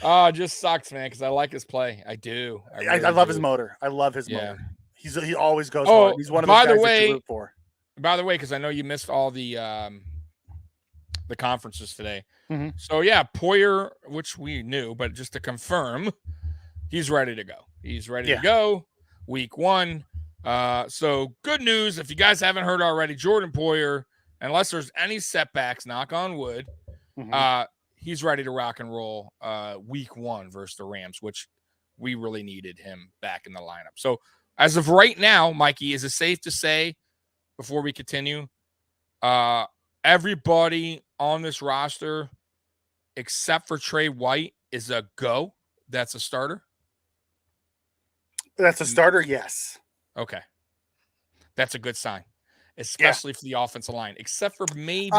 Oh, it just sucks, man, because I like his play. I do. I love his motor. I love his motor. He always goes hard. He's one of those guys that you root for. By the way, because I know you missed all the conferences today. Mm-hmm. So, yeah, Poyer, which we knew, but just to confirm, he's ready to go. He's ready to go week 1. So, good news. If you guys haven't heard already, Jordan Poyer, unless there's any setbacks, knock on wood, he's ready to rock and roll week 1 versus the Rams, which we really needed him back in the lineup. So, as of right now, Mikey, is it safe to say, before we continue, everybody on this roster, except for Trey White, is a go? That's a starter? That's a starter, yes. Okay. That's a good sign, especially for the offensive line, except for maybe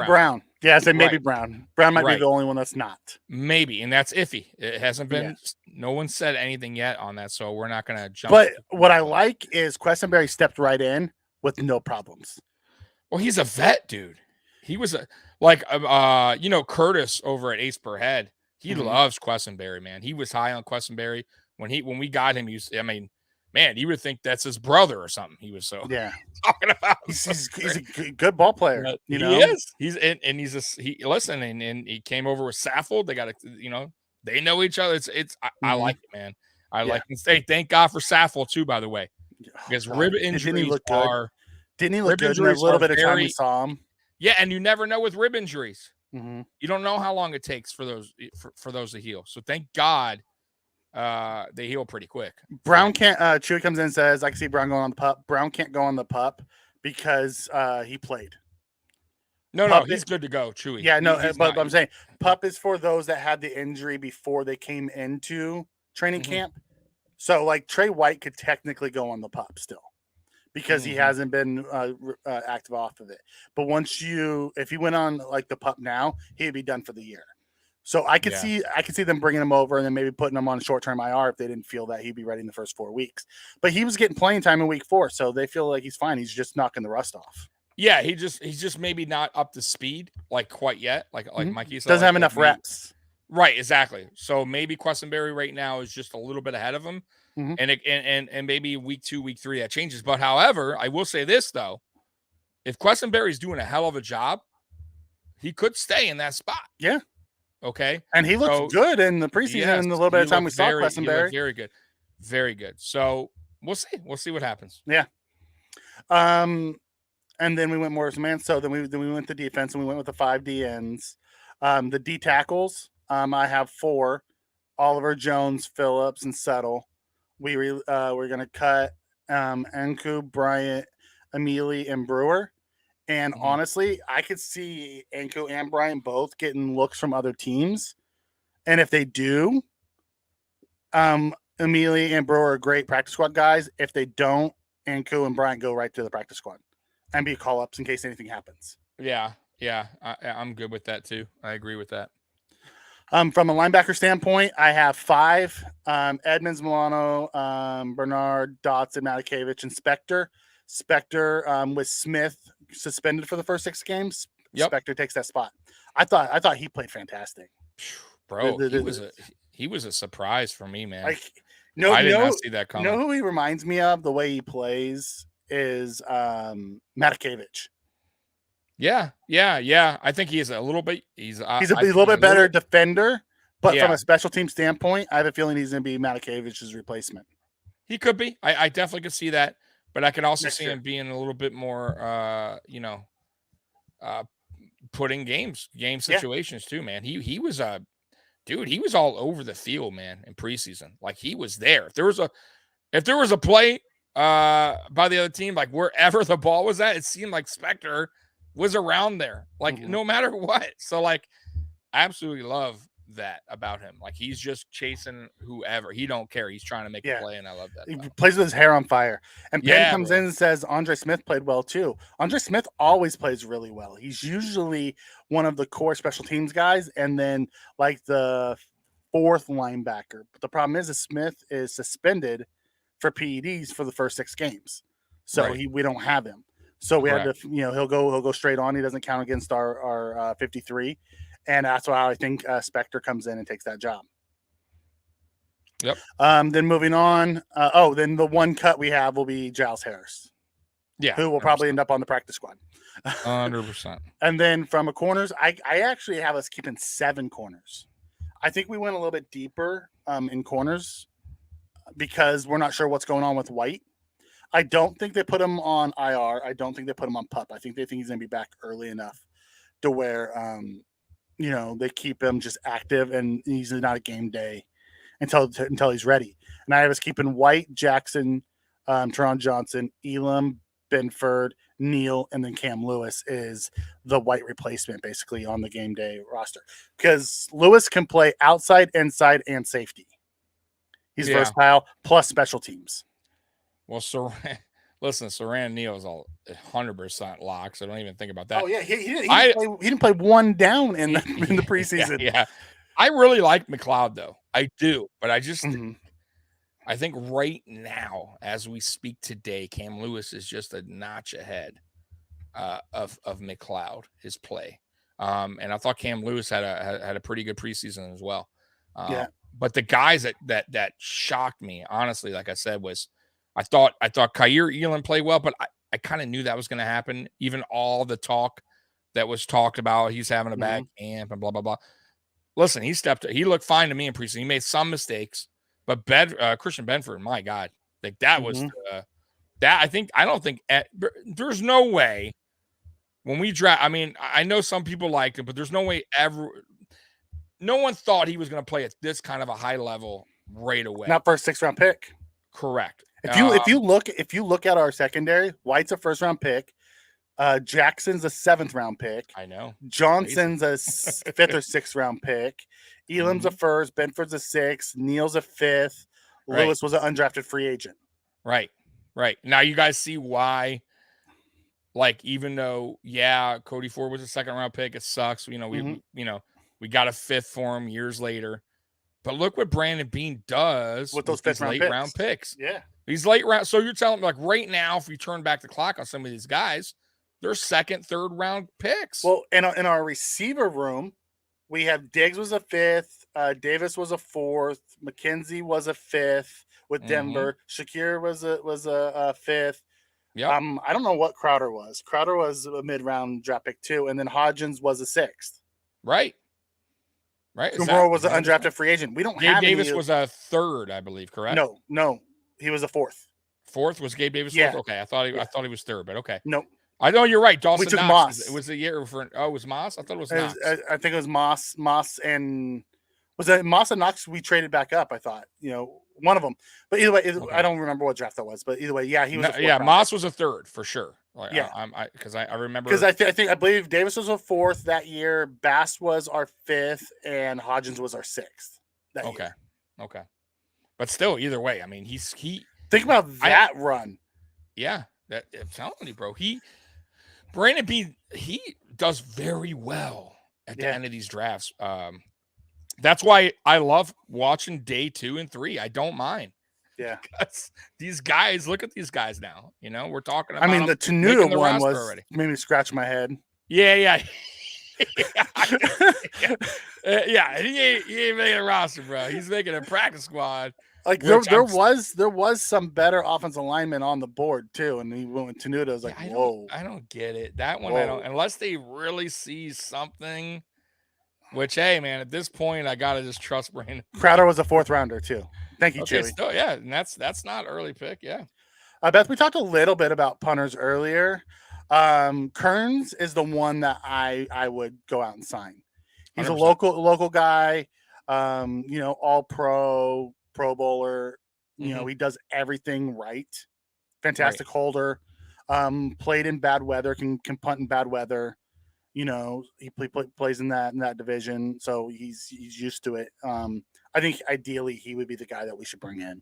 Brown. Yeah, I said maybe Brown. Brown might be the only one that's not. Maybe, and that's iffy. It hasn't been no one said anything yet on that, so we're not going to jump. But what I like is Questenberry stepped right in with no problems. Well, he's a vet, dude. He was Curtis over at Ace Per Head. He loves Questenberry, man. He was high on Questenberry when we got him. Man, you would think that's his brother or something. He was so talking about. He's a good ball player. He is. And he came over with Saffold. They got they know each other. I like it, man. I like it. Hey, thank God for Saffold too, by the way, because rib injuries didn't he look good in a little bit of time we saw him? Yeah, and you never know with rib injuries. Mm-hmm. You don't know how long it takes for those to heal. So thank God. They heal pretty quick. Brown can't. Chewy comes in and says, "I can see Brown going on the pup." Brown can't go on the pup because he played. No, he's good to go. Chewy. Yeah, but I'm saying pup is for those that had the injury before they came into training camp. So like Trey White could technically go on the pup still because he hasn't been active off of it. But if he went on like the pup now, he'd be done for the year. So I could see them bringing him over and then maybe putting him on short-term IR if they didn't feel that he'd be ready in the first 4 weeks. But he was getting playing time in week 4, so they feel like he's fine. He's just knocking the rust off. Yeah, he's just maybe not up to speed like quite yet. Like Mikey said, doesn't have enough reps. Right, exactly. So maybe Questenberry right now is just a little bit ahead of him, and maybe week 2, week 3 that changes. But however, I will say this though: if Questenberry's doing a hell of a job, he could stay in that spot. Yeah. Okay. And he looks good in the preseason in the little bit of time we saw Questenberry. Very good. Very good. So we'll see. We'll see what happens. Yeah. And then we went more as a man. So then we went to defense and we went with the 5 DNs. The D tackles, I have 4: Oliver, Jones, Phillips, and Settle. We're gonna cut Nku, Bryant, Emili, and Brewer. And honestly, I could see Nku and Bryant both getting looks from other teams. And if they do, Amelie and Brewer are great practice squad guys. If they don't, Anku and Bryant go right to the practice squad and be call-ups in case anything happens. Yeah. I'm good with that too. I agree with that. From a linebacker standpoint, I have 5: Edmonds, Milano, Bernard, Dotson, Matakevich, and Spector. Spector with Smith suspended for the first 6 games. Yep. Spector takes that spot. I thought he played fantastic. Bro, he was a surprise for me, man. Like, I did not see that coming. You know who he reminds me of? The way he plays is Matakevich. Yeah. I think he is a little bit. He's a little bit better defender, but from a special team standpoint, I have a feeling he's going to be Matakevich's replacement. He could be. I definitely could see that, but I can also see him being a little bit more, putting game situations too, man. He was dude. He was all over the field, man, in preseason. Like, he was there. If there was a play by the other team, like wherever the ball was at, it seemed like Spector was around there, like no matter what. So, like, I absolutely love that about him. Like, he's just chasing whoever. He don't care. He's trying to make a play, and I love that. He plays with his hair on fire. And Ben comes in and says Andre Smith played well too. Andre Smith always plays really well. He's usually one of the core special teams guys, and then like the 4th linebacker. But the problem is that Smith is suspended for PEDs for the first 6 games, so we don't have him. So we had to, he'll go straight on. He doesn't count against our 53, and that's why I think Spector comes in and takes that job. Yep. Then moving on. Then the one cut we have will be Giles Harris. Yeah, who will 100%. Probably end up on the practice squad. 100%. And then from a corners, I actually have us keeping 7 corners. I think we went a little bit deeper in corners because we're not sure what's going on with White. I don't think they put him on IR. I don't think they put him on PUP. I think they think he's going to be back early enough to where, they keep him just active and he's not a game day until he's ready. And I was keeping White, Jackson, Teron Johnson, Elam, Benford, Neal, and then Cam Lewis is the White replacement basically on the game day roster because Lewis can play outside, inside, and safety. He's versatile plus special teams. Well, Saran Neal is all 100% lock, so don't even think about that. Oh yeah, he didn't play one down in the preseason. Yeah. I really like McLeod though. I do, but I just I think right now, as we speak today, Cam Lewis is just a notch ahead of McLeod, his play. And I thought Cam Lewis had a pretty good preseason as well. But the guys that shocked me, honestly, like I said, was I thought Kyer Elam played well, but I kind of knew that was going to happen. Even all the talk that was talked about, he's having a bad camp and blah, blah, blah. Listen, he looked fine to me in preseason. He made some mistakes, but Christian Benford, my God, like that was I don't think there's no way when we draft. I mean, I know some people liked it, but there's no way no one thought he was going to play at this kind of a high level right away. Not for a 6th-round pick. Correct. If you look at our secondary, White's a 1st-round pick. Jackson's a 7th-round pick. I know. Johnson's a 5th or 6th-round pick. Elam's a 1st. Benford's a 6th. Neal's a 5th. Lewis was an undrafted free agent. Right. Now you guys see why. Like, even though Cody Ford was a 2nd-round pick, it sucks. We got a 5th for him years later. But look what Brandon Beane does with those 5th round picks. Yeah. These late round. So you're telling me, like, right now, if you turn back the clock on some of these guys, they're 2nd, 3rd round picks. Well, in our receiver room, we have Diggs was a 5th, Davis was a 4th, McKenzie was a 5th with Denver. Shakir was a 5th. Yeah. I don't know what Crowder was. Crowder was a mid-round draft pick too, and then Hodgins was a 6th. Right. Kumaro was an undrafted free agent. We don't have Davis was a 3rd, I believe, correct? No. He was a 4th. 4th was Gabe Davis? Yeah. 4th? Okay, I thought he was 3rd, but okay. Nope. I know you're right. Dawson we took Knox. Moss. It was a year for it was Moss? I thought it was Knox. I think it was Moss and was it Moss and Knox we traded back up, I thought. One of them. But either way, I don't remember what draft that was, but either way, he was a 4th round. Moss was a 3rd for sure. Like, yeah. I remember because I believe Davis was a 4th that year, Bass was our 5th, and Hodgins was our 6th. Okay. But still, either way, I mean, he Think about that run. Yeah, that I'm telling you, bro. Brandon B, he does very well at the end of these drafts. That's why I love watching day 2 and 3. I don't mind. Yeah, because these guys, look at these guys now. You know, we're talking about. I mean, the Tenuta one was already. Made me scratch my head. Yeah. Yeah, he ain't making a roster, bro. He's making a practice squad. Like there was some better offensive linemen on the board too, and he went with Tenuta. I was like, whoa. I don't get it. That one, I don't. Unless they really see something. Which, hey, man, at this point, I gotta just trust Brandon. Crowder was a 4th rounder too. Thank you, Chewy. Still, yeah, and that's not early pick, yeah. Beth, we talked a little bit about punters earlier. Kearns is the one that I would go out and sign. He's 100%. A local guy, all pro bowler. You know, he does everything right. Fantastic holder. Played in bad weather, can punt in bad weather. You know, he plays in that division, so he's used to it. I think ideally he would be the guy that we should bring in.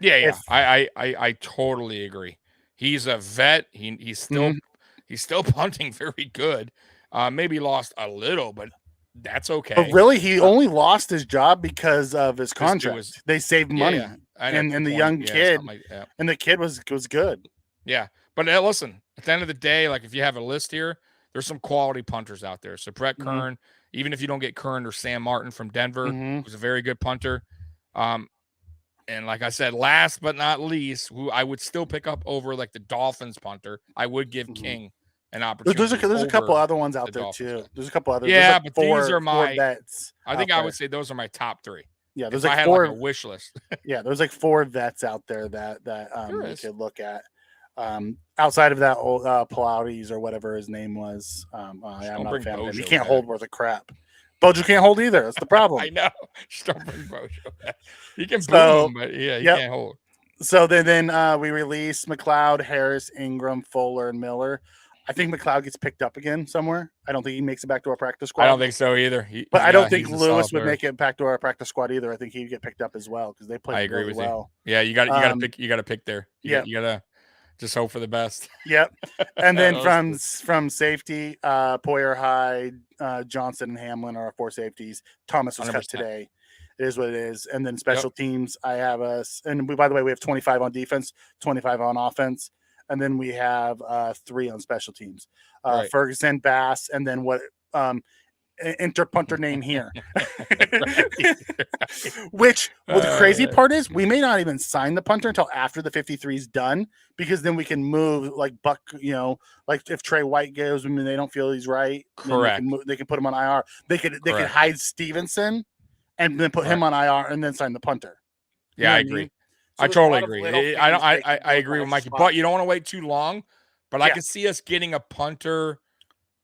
Yeah. I totally agree. He's a vet. He's still punting very good. Maybe lost a little, but that's okay. But really, he only lost his job because of his contract. They saved money, and the young kid, and the kid was good. Yeah, but listen, at the end of the day, like if you have a list here, there's some quality punters out there. So Brett Kern, even if you don't get Kern or Sam Martin from Denver, who's a very good punter. And like I said, last but not least, who I would still pick up over like the Dolphins punter, I would give King an opportunity. There's a couple other ones out there too. There's a couple others. Yeah, like but these are my vets. I think I would say those are my top 3. Yeah, there's like 4 like a wish list. Yeah, there's like 4 vets out there that you could look at. Outside of that old Pilates or whatever his name was. I'm not a fan of him. He can't hold worth a crap. Bojo can't hold either. That's the problem. I know. Just don't bring Bojo back. He can boom, but he can't hold. So then we release McLeod, Harris, Ingram, Fuller, and Miller. I think McLeod gets picked up again somewhere. I don't think he makes it back to our practice squad. I don't think so either. But I don't think Lewis would make it back to our practice squad either. I think he'd get picked up as well because they play. I agree really with well. You. Yeah, you got to pick. You got to pick there. You gotta just hope for the best. Yep. And then from safety, Poyer, Hyde, Johnson, and Hamlin are our 4 safeties. Thomas was 100%. Cut today. It is what it is. And then special teams, I have us. And by the way, we have 25 on defense, 25 on offense. And then we have 3 on special teams. Ferguson, Bass, and then what enter punter name here. Which the crazy part is we may not even sign the punter until after the 53 is done, because then we can move like Buck, like if Trey White goes, I mean, they don't feel he's right. Correct. They can put him on IR. They could hide Stevenson and then put him on IR and then sign the punter. Yeah, I agree. So I totally agree. I agree with Mikey, but you don't want to wait too long. But I can see us getting a punter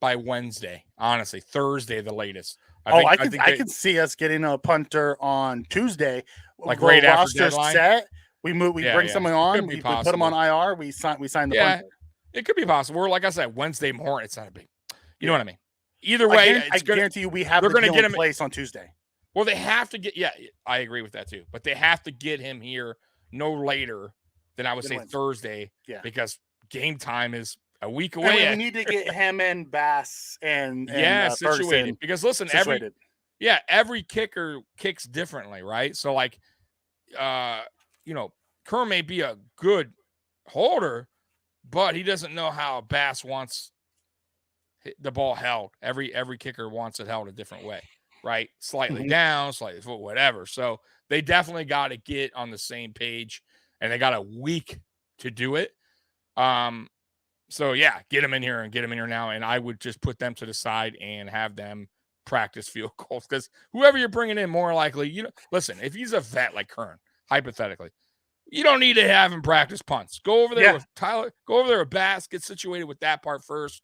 by Wednesday, honestly, Thursday the latest. I could see us getting a punter on Tuesday, like right after deadline. Set. We bring someone on, we put them on IR, we sign the punter. It could be possible. Or like I said, Wednesday morning. It's not a big. You know what I mean? Either way, I guarantee you, we have. They're going to get him in place on Tuesday. Well, they have to get. Yeah, I agree with that too. But they have to get him here no later than I would say Thursday. Yeah, because game time is a week away. And we need to get him and Bass and situated. Because listen, every kicker kicks differently, right? So like, Kern may be a good holder, but he doesn't know how Bass wants the ball held. Every kicker wants it held a different way, right? Slightly down, slightly whatever. So they definitely got to get on the same page, and they got a week to do it. So yeah, get them in here now. And I would just put them to the side and have them practice field goals, because whoever you're bringing in, more likely, listen, if he's a vet like Kern, hypothetically, you don't need to have him practice punts. Go over there with Tyler, go over there with Bass, get situated with that part first.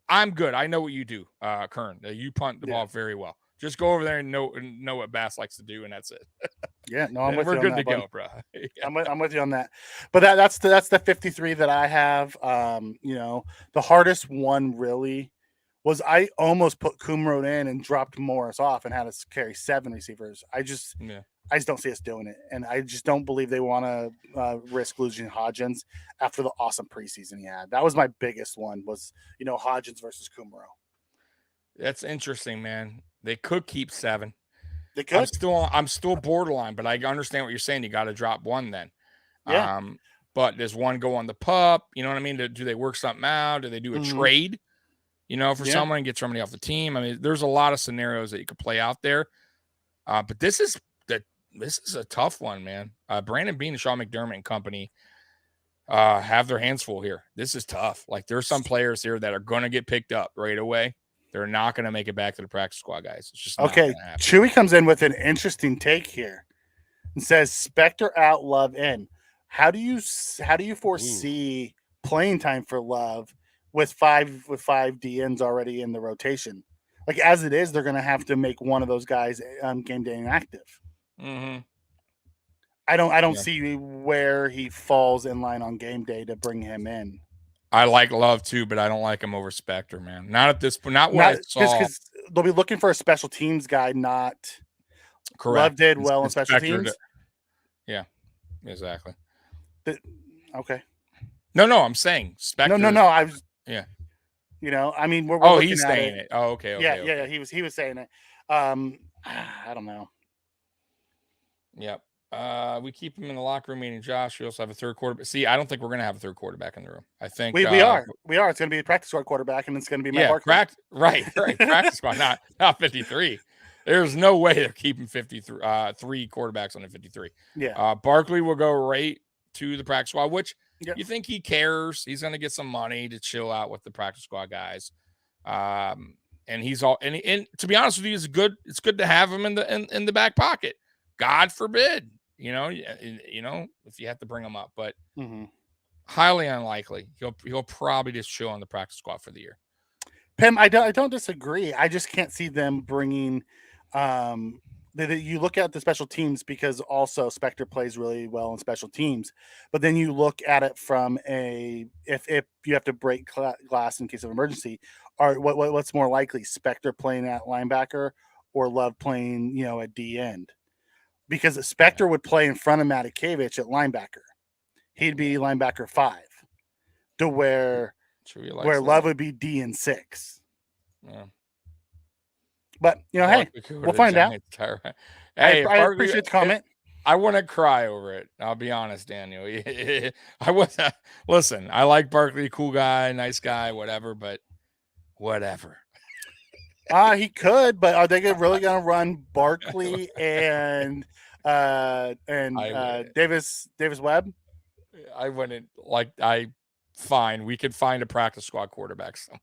I'm good. I know what you do, Kern. You punt the ball very well. Just go over there and know what Bass likes to do, and that's it. Yeah, no, I'm with you on that. We're good to go, bro. I'm with you on that. But that's the 53 that I have. The hardest one really was I almost put Kumrod in and dropped Morris off and had us carry 7 receivers. I just don't see us doing it, and I just don't believe they want to risk losing Hodgins after the awesome preseason he had. That was my biggest one. Was Hodgins versus Kumaro. That's interesting, man. They could keep 7. They could. I'm still borderline, but I understand what you're saying. You got to drop one then. Yeah. But does one go on the pup? You know what I mean? Do they work something out? Do they do a trade? For someone and get somebody off the team? I mean, there's a lot of scenarios that you could play out there. But this is a tough one, man. Brandon Beane and Sean McDermott and company have their hands full here. This is tough. Like, there's some players here that are going to get picked up right away. They're not going to make it back to the practice squad, guys. It's just not okay. Chewy comes in with an interesting take here and says Spector out, Love in. How do you foresee playing time for Love with five DNs already in the rotation? Like, as it is, they're going to have to make one of those guys game day inactive. Mm-hmm. I don't see where he falls in line on game day to bring him in. I like Love too, but I don't like him over Spector, man. Not at this point. Not what I saw. Because they'll be looking for a special teams guy. Not correct. Love did well in special teams. Yeah, exactly. Okay. No, I'm saying Spector. No. I was. Yeah. I mean, we're he's saying it. Oh, okay. Yeah. He was saying it. I don't know. Yep. We keep him in the locker room meeting Josh. We also have a third quarterback. See, I don't think we're going to have a third quarterback in the room. I think we are. It's going to be a practice squad quarterback, and it's going to be Barkley. Right. Practice squad, not 53. There's no way they're keeping 53 3 quarterbacks on the 53. Yeah. Barkley will go right to the practice squad, which you think he cares. He's going to get some money to chill out with the practice squad guys. And he's all and to be honest with you, it's good to have him in the back pocket. God forbid, if you have to bring him up, but highly unlikely. He'll probably just chill on the practice squad for the year. Pim, I don't disagree. I just can't see them bringing. You look at the special teams because also Spector plays really well in special teams, but then you look at it from if you have to break glass in case of emergency, what's more likely, Spector playing at linebacker or Love playing at D end? Because Spector would play in front of Matakevich at linebacker. He'd be linebacker 5 to where Love would be D and 6. Yeah. But, hey, we'll find out. Hey, I appreciate the comment. I want to cry over it. I'll be honest, Daniel. Listen, I like Barkley, cool guy, nice guy, whatever, but whatever. He could, but are they really going to run Barkley and Davis Webb? I wouldn't fine. We could find a practice squad quarterback somewhere.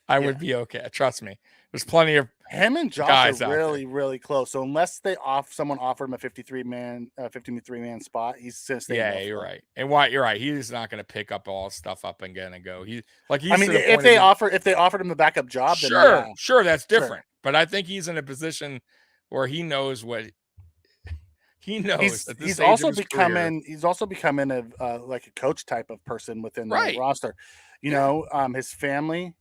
I would be okay. Trust me. There's plenty of him and Josh are really, really close. So unless someone offered him a 53-man spot, he's going to stay. Yeah, you're right. And you're right. He's not going to pick up all stuff up and go. If they offered him the backup job, then sure, that's different. Sure. But I think he's in a position where he knows what he knows. He's also becoming a like a coach type of person within the roster. His family.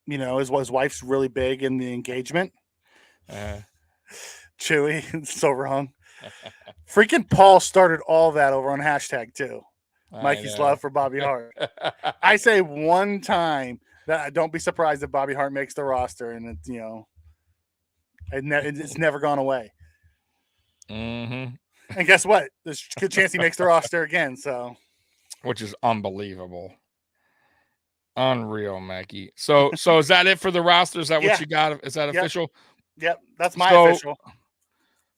His wife's really big in the engagement. Chewy, so wrong. Freaking Paul started all that over on hashtag too. Mikey's love for Bobby Hart. I say one time that don't be surprised if Bobby Hart makes the roster, and it's never gone away. Mm-hmm. And guess what? There's a good chance he makes the roster again. So, which is unbelievable. Unreal, Mackie. So is that it for the roster? Is that what you got? Is that official? Yep, that's my official.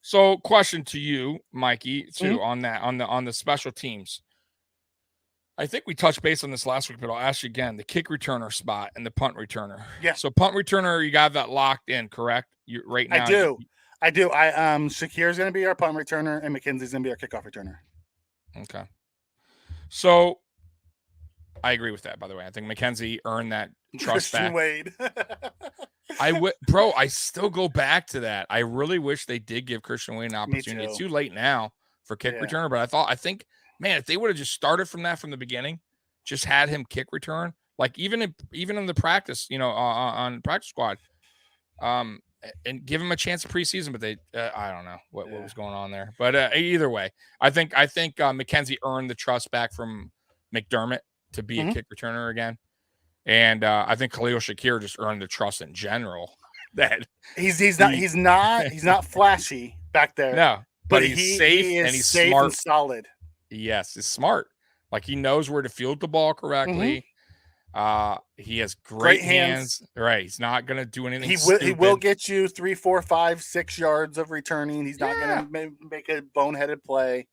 So, question to you, Mikey, too, on that on the special teams. I think we touched base on this last week, but I'll ask you again: the kick returner spot and the punt returner. Yeah. So punt returner, you got that locked in, correct? You right now. I do. Shakir's going to be our punt returner, and McKenzie's going to be our kickoff returner. Okay. So. I agree with that, by the way. I think McKenzie earned that trust Christian back. Wade. I still go back to that. I really wish they did give Christian Wade an opportunity. It's too late now for kick returner, but I think, man, if they would have just started from the beginning, just had him kick return, like even in the practice, on practice squad, and give him a chance preseason, but they I don't know what was going on there. But either way, I think McKenzie earned the trust back from McDermott to be a kick returner again. And I think Khalil Shakir just earned the trust in general that he's not flashy back there. No, but he's safe and he's safe smart. and solid. Yes, he's smart. Like he knows where to field the ball correctly. He has great hands. Right. He's not going to do anything. He will get you 3, 4, 5, 6 yards of returning. He's not going to make a boneheaded play.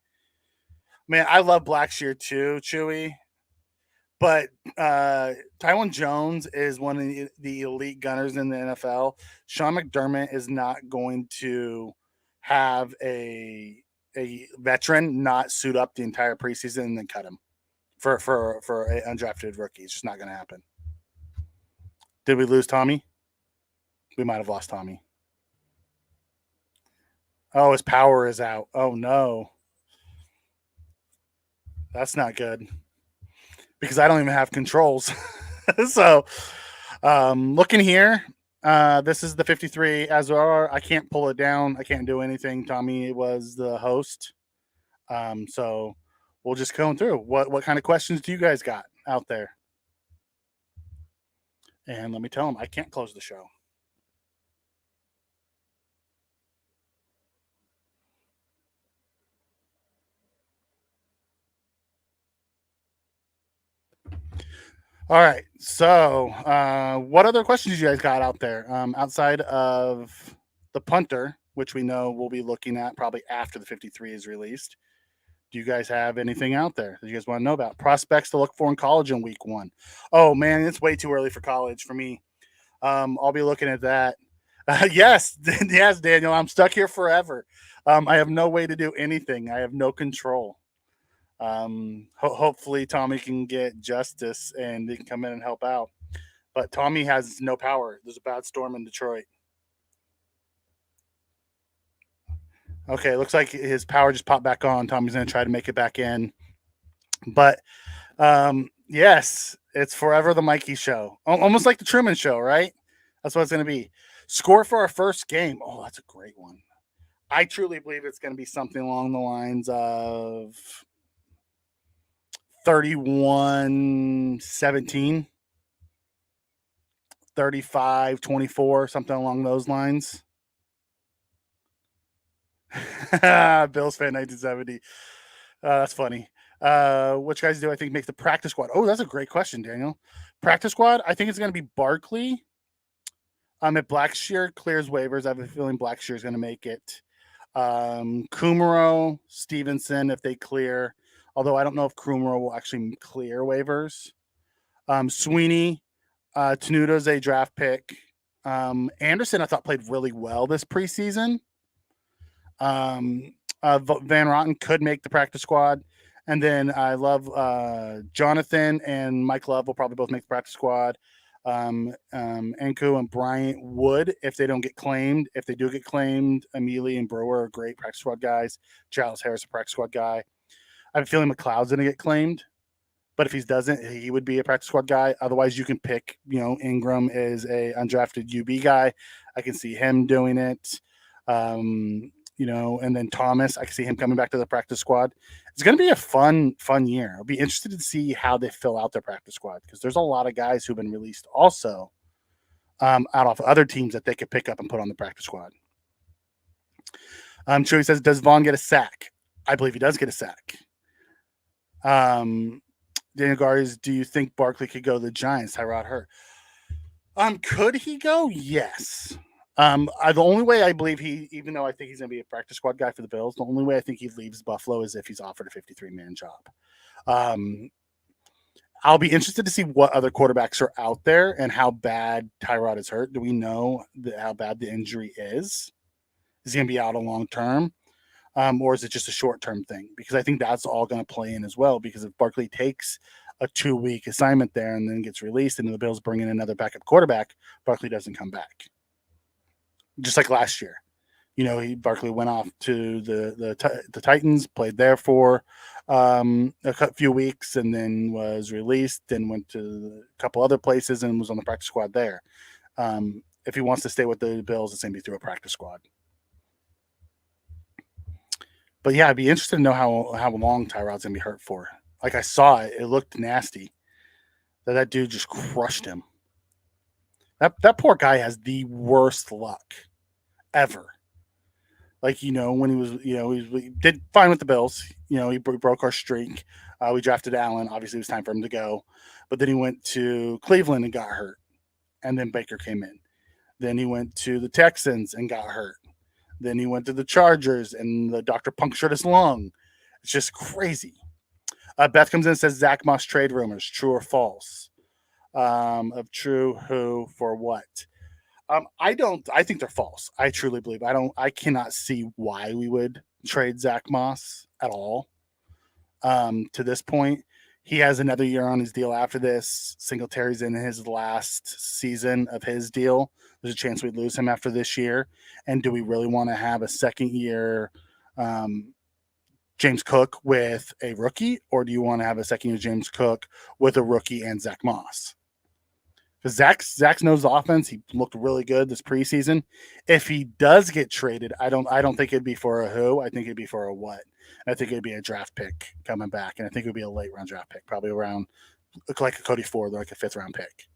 Man, I love Blackshear too, Chewy. But Tywan Jones is one of the elite gunners in the NFL. Sean McDermott is not going to have a veteran not suit up the entire preseason and then cut him for an undrafted rookie. It's just not going to happen. Did we lose Tommy? We might have lost Tommy. Oh, his power is out. Oh, no. That's not good. Because I don't even have controls. So, looking here, this is the 53 as well. I can't pull it down. I can't do anything. Tommy was the host. So we'll just go through. What kind of questions do you guys got out there? And let me tell them, I can't close the show. All right. So, what other questions you guys got out there outside of the punter, which we know we'll be looking at probably after the 53 is released? Do you guys have anything out there that you guys want to know about? Prospects to look for in college in week 1. Oh, man, it's way too early for college for me. I'll be looking at that. Yes, Daniel, I'm stuck here forever. I have no way to do anything. I have no control. Hopefully Tommy can get justice and he can come in and help out. But Tommy has no power. There's a bad storm in Detroit. Okay, looks like his power just popped back on. Tommy's going to try to make it back in. But, yes, it's forever the Mikey show. Almost like the Truman Show, right? That's what it's going to be. Score for our first game. Oh, that's a great one. I truly believe it's going to be something along the lines of 31-17, 35-24, something along those lines. Bills fan 1970. That's funny. Which guys do I think make the practice squad? Oh, that's a great question, Daniel. Practice squad, I think it's going to be Barkley. If Blackshear clears waivers, I have a feeling Blackshear is going to make it. Kumaro, Stevenson, if they clear. Although I don't know if Kumaro will actually clear waivers. Sweeney, Tenuto's a draft pick. Anderson, I thought, played really well this preseason. Van Rotten could make the practice squad. And then I love Jonathan and Mike Love will probably both make the practice squad. Enku and Bryant would if they don't get claimed. If they do get claimed, Amelie and Brewer are great practice squad guys. Giles Harris, a practice squad guy. I have a feeling McLeod's going to get claimed. But if he doesn't, he would be a practice squad guy. Otherwise, you can pick, Ingram is a undrafted UB guy. I can see him doing it. And then Thomas, I can see him coming back to the practice squad. It's going to be a fun year. I'll be interested to see how they fill out their practice squad because there's a lot of guys who've been released also out of other teams that they could pick up and put on the practice squad. Chewy says, does Vaughn get a sack? I believe he does get a sack. Daniel Garis, do you think Barkley could go to the Giants? Tyrod hurt. Could he go? Yes. The only way I believe even though I think he's going to be a practice squad guy for the Bills, the only way I think he leaves Buffalo is if he's offered a 53-man job. I'll be interested to see what other quarterbacks are out there and how bad Tyrod is hurt. Do we know how bad the injury is? Is he going to be out a long term? Or is it just a short-term thing? Because I think that's all going to play in as well. Because if Barkley takes a 2-week assignment there and then gets released and the Bills bring in another backup quarterback, Barkley doesn't come back. Just like last year. Barkley went off to the Titans, played there for a few weeks, and then was released and went to a couple other places and was on the practice squad there. if he wants to stay with the Bills, it's going to be through a practice squad. But yeah, I'd be interested to know how long Tyrod's going to be hurt for. Like I saw it, it looked nasty. That dude just crushed him. That poor guy has the worst luck ever. Like, when he was, he did fine with the Bills. He broke our streak. We drafted Allen. Obviously, it was time for him to go. But then he went to Cleveland and got hurt. And then Baker came in. Then he went to the Texans and got hurt. Then he went to the Chargers and the doctor punctured his lung. It's just crazy. Beth comes in and says Zack Moss trade rumors, true or false? Of true, who, for what? I think they're false. I truly believe. I cannot see why we would trade Zack Moss at all. To this point, he has another year on his deal after this. Singletary's in his last season of his deal. There's a chance we'd lose him after this year. And do we really want to have a second year James Cook with a rookie, or do you want to have a second year James Cook with a rookie and Zack Moss? Because Zach knows the offense. He looked really good this preseason. If he does get traded, I don't think it'd be for a who. I think it'd be for a what. I think it'd be a draft pick coming back, and I think it would be a late round draft pick, probably around like a Cody Ford, like a 5th round pick.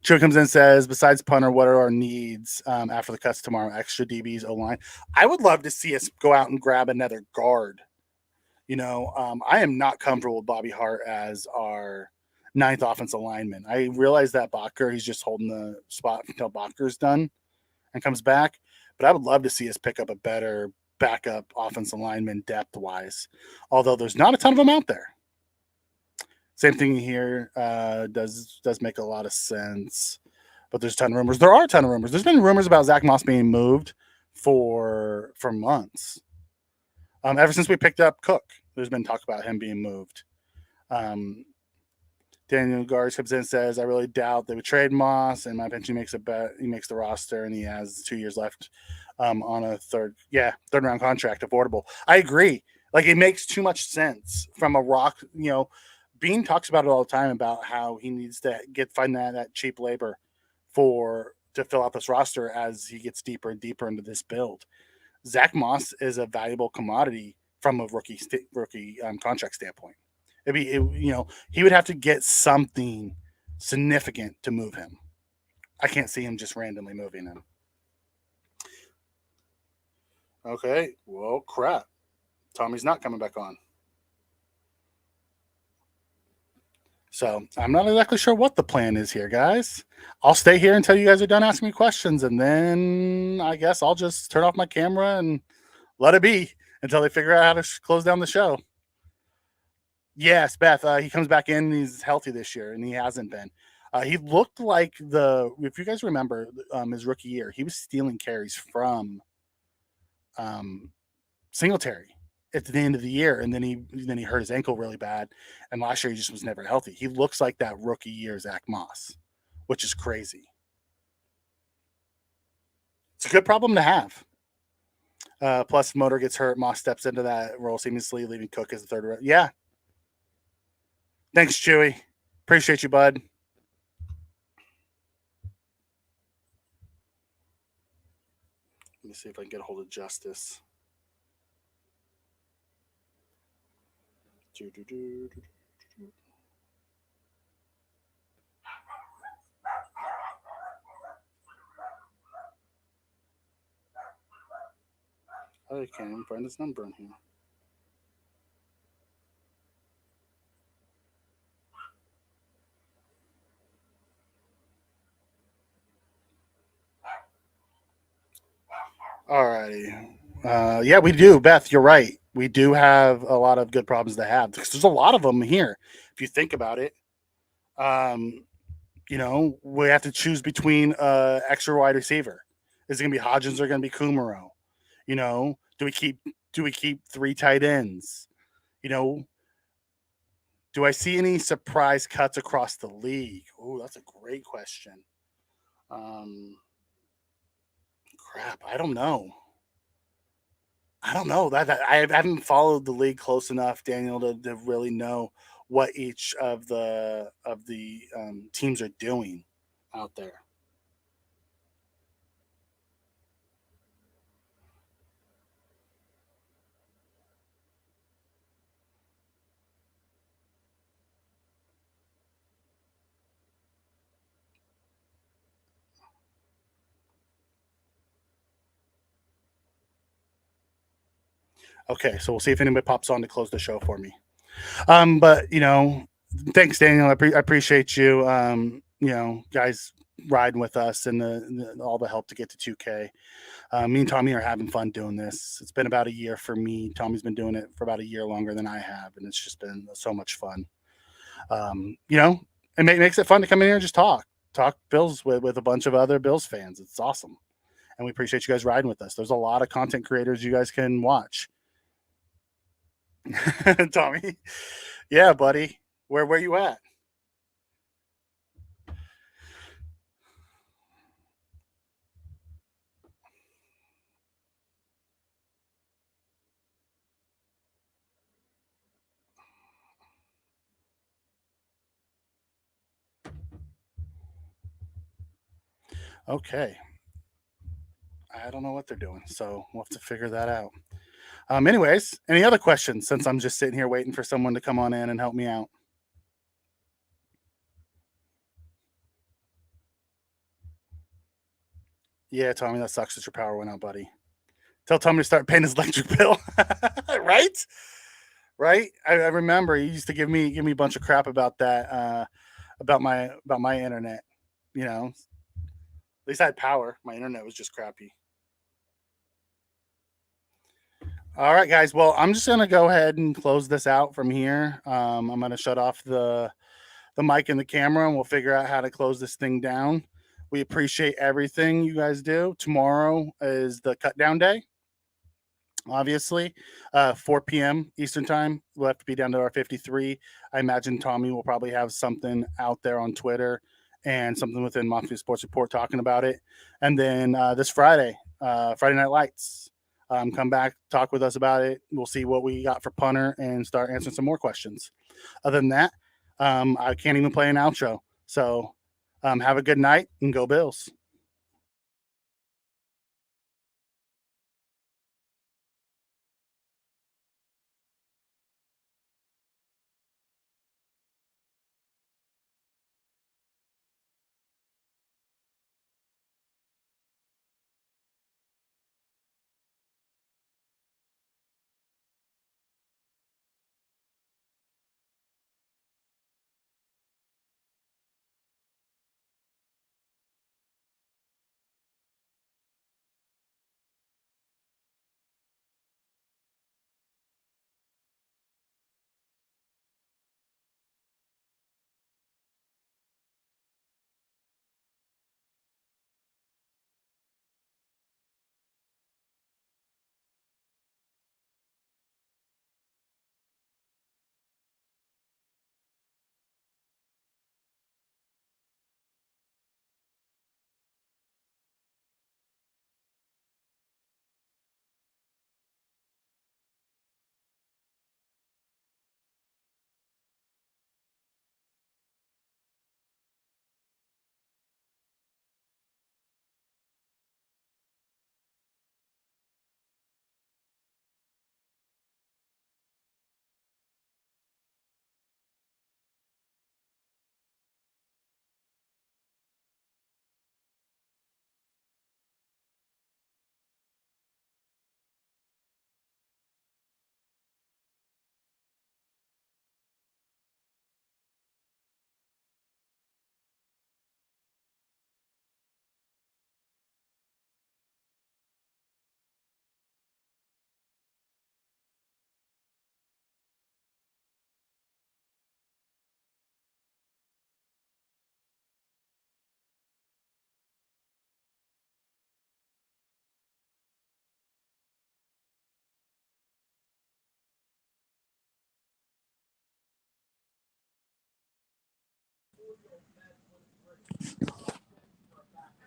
Joe comes in and says, besides punter, what are our needs after the cuts tomorrow? Extra DBs, O-line. I would love to see us go out and grab another guard. I am not comfortable with Bobby Hart as our 9th offensive lineman. I realize that Bacher, he's just holding the spot until Bacher's done and comes back. But I would love to see us pick up a better backup offensive lineman depth-wise, although there's not a ton of them out there. Same thing here. Does make a lot of sense, but there's a ton of rumors. There are a ton of rumors. There's been rumors about Zack Moss being moved for months. Ever since we picked up Cook, there's been talk about him being moved. Daniel Gars comes in and says, I really doubt they would trade Moss. And my opinion, he makes a bet. He makes the roster, and he has 2 years left on a third round contract, affordable. I agree. Like, it makes too much sense from a rock. Bean talks about it all the time about how he needs to find that cheap labor to fill out this roster as he gets deeper and deeper into this build. Zack Moss is a valuable commodity from a rookie contract standpoint. He would have to get something significant to move him. I can't see him just randomly moving him. Okay, well, crap. Tommy's not coming back on. So I'm not exactly sure what the plan is here, guys. I'll stay here until you guys are done asking me questions, and then I guess I'll just turn off my camera and let it be until they figure out how to close down the show. Yes, Beth, he comes back in, and he's healthy this year, and he hasn't been. He looked like if you guys remember his rookie year, he was stealing carries from Singletary at the end of the year, and then he hurt his ankle really bad, and last year he just was never healthy. He looks like that rookie year Zack Moss, which is crazy. It's a good problem to have. Plus, Motor gets hurt. Moss steps into that role seamlessly, leaving Cook as the third. Yeah. Thanks, Chewy. Appreciate you, bud. Let me see if I can get a hold of Justice. I can't even find his number in here. Alrighty. Yeah, we do. Beth, you're right. We do have a lot of good problems to have because there's a lot of them here. If you think about it, we have to choose between extra wide receiver. Is it going to be Hodgins or going to be Kumaro? Do we keep 3 tight ends? Do I see any surprise cuts across the league? Oh, that's a great question. Crap, I don't know. That I haven't followed the league close enough, Daniel, to really know what each of the teams are doing out there. Okay, so we'll see if anybody pops on to close the show for me. But thanks, Daniel. I appreciate you. Guys riding with us and all the help to get to 2K. Me and Tommy are having fun doing this. It's been about a year for me. Tommy's been doing it for about a year longer than I have, and it's just been so much fun. It makes it fun to come in here and just talk Bills with a bunch of other Bills fans. It's awesome, and we appreciate you guys riding with us. There's a lot of content creators you guys can watch. Tommy, yeah, buddy, where you at? Okay. I don't know what they're doing, so we'll have to figure that out. Anyways, any other questions since I'm just sitting here waiting for someone to come on in and help me out? Yeah, Tommy, that sucks that your power went out, buddy. Tell Tommy to start paying his electric bill. Right? Right? I remember he used to give me a bunch of crap about that, about my internet. At least I had power. My internet was just crappy. All right, guys. Well, I'm just gonna go ahead and close this out from here. I'm gonna shut off the mic and the camera, and we'll figure out how to close this thing down. We appreciate everything you guys do. Tomorrow is the cut down day. Obviously, 4 p.m. Eastern time. We'll have to be down to our 53. I imagine Tommy will probably have something out there on Twitter and something within Mafia Sports Report talking about it. And then this Friday, Friday Night Lights. Come back, talk with us about it. We'll see what we got for punter and start answering some more questions. Other than that, I can't even play an outro. So have a good night and go Bills.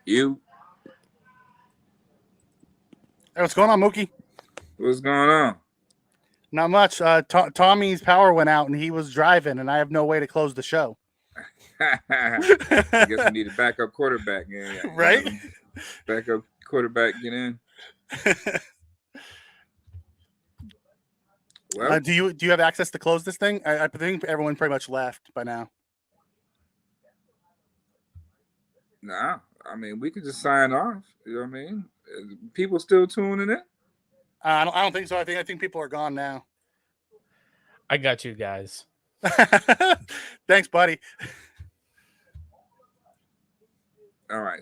You, Hey, what's going on, Mookie? what's going on? Not much. Tommy's power went out and he was driving, and I have no way to close the show. I guess we need a backup quarterback. Yeah, Right? Backup quarterback, get in. Well, do you have access to close this thing? I think everyone pretty much left by now. nah. I mean, we can just sign off. You know what I mean? People still tuning in. I don't think so. I think people are gone now. I got you guys. Thanks, buddy. All right.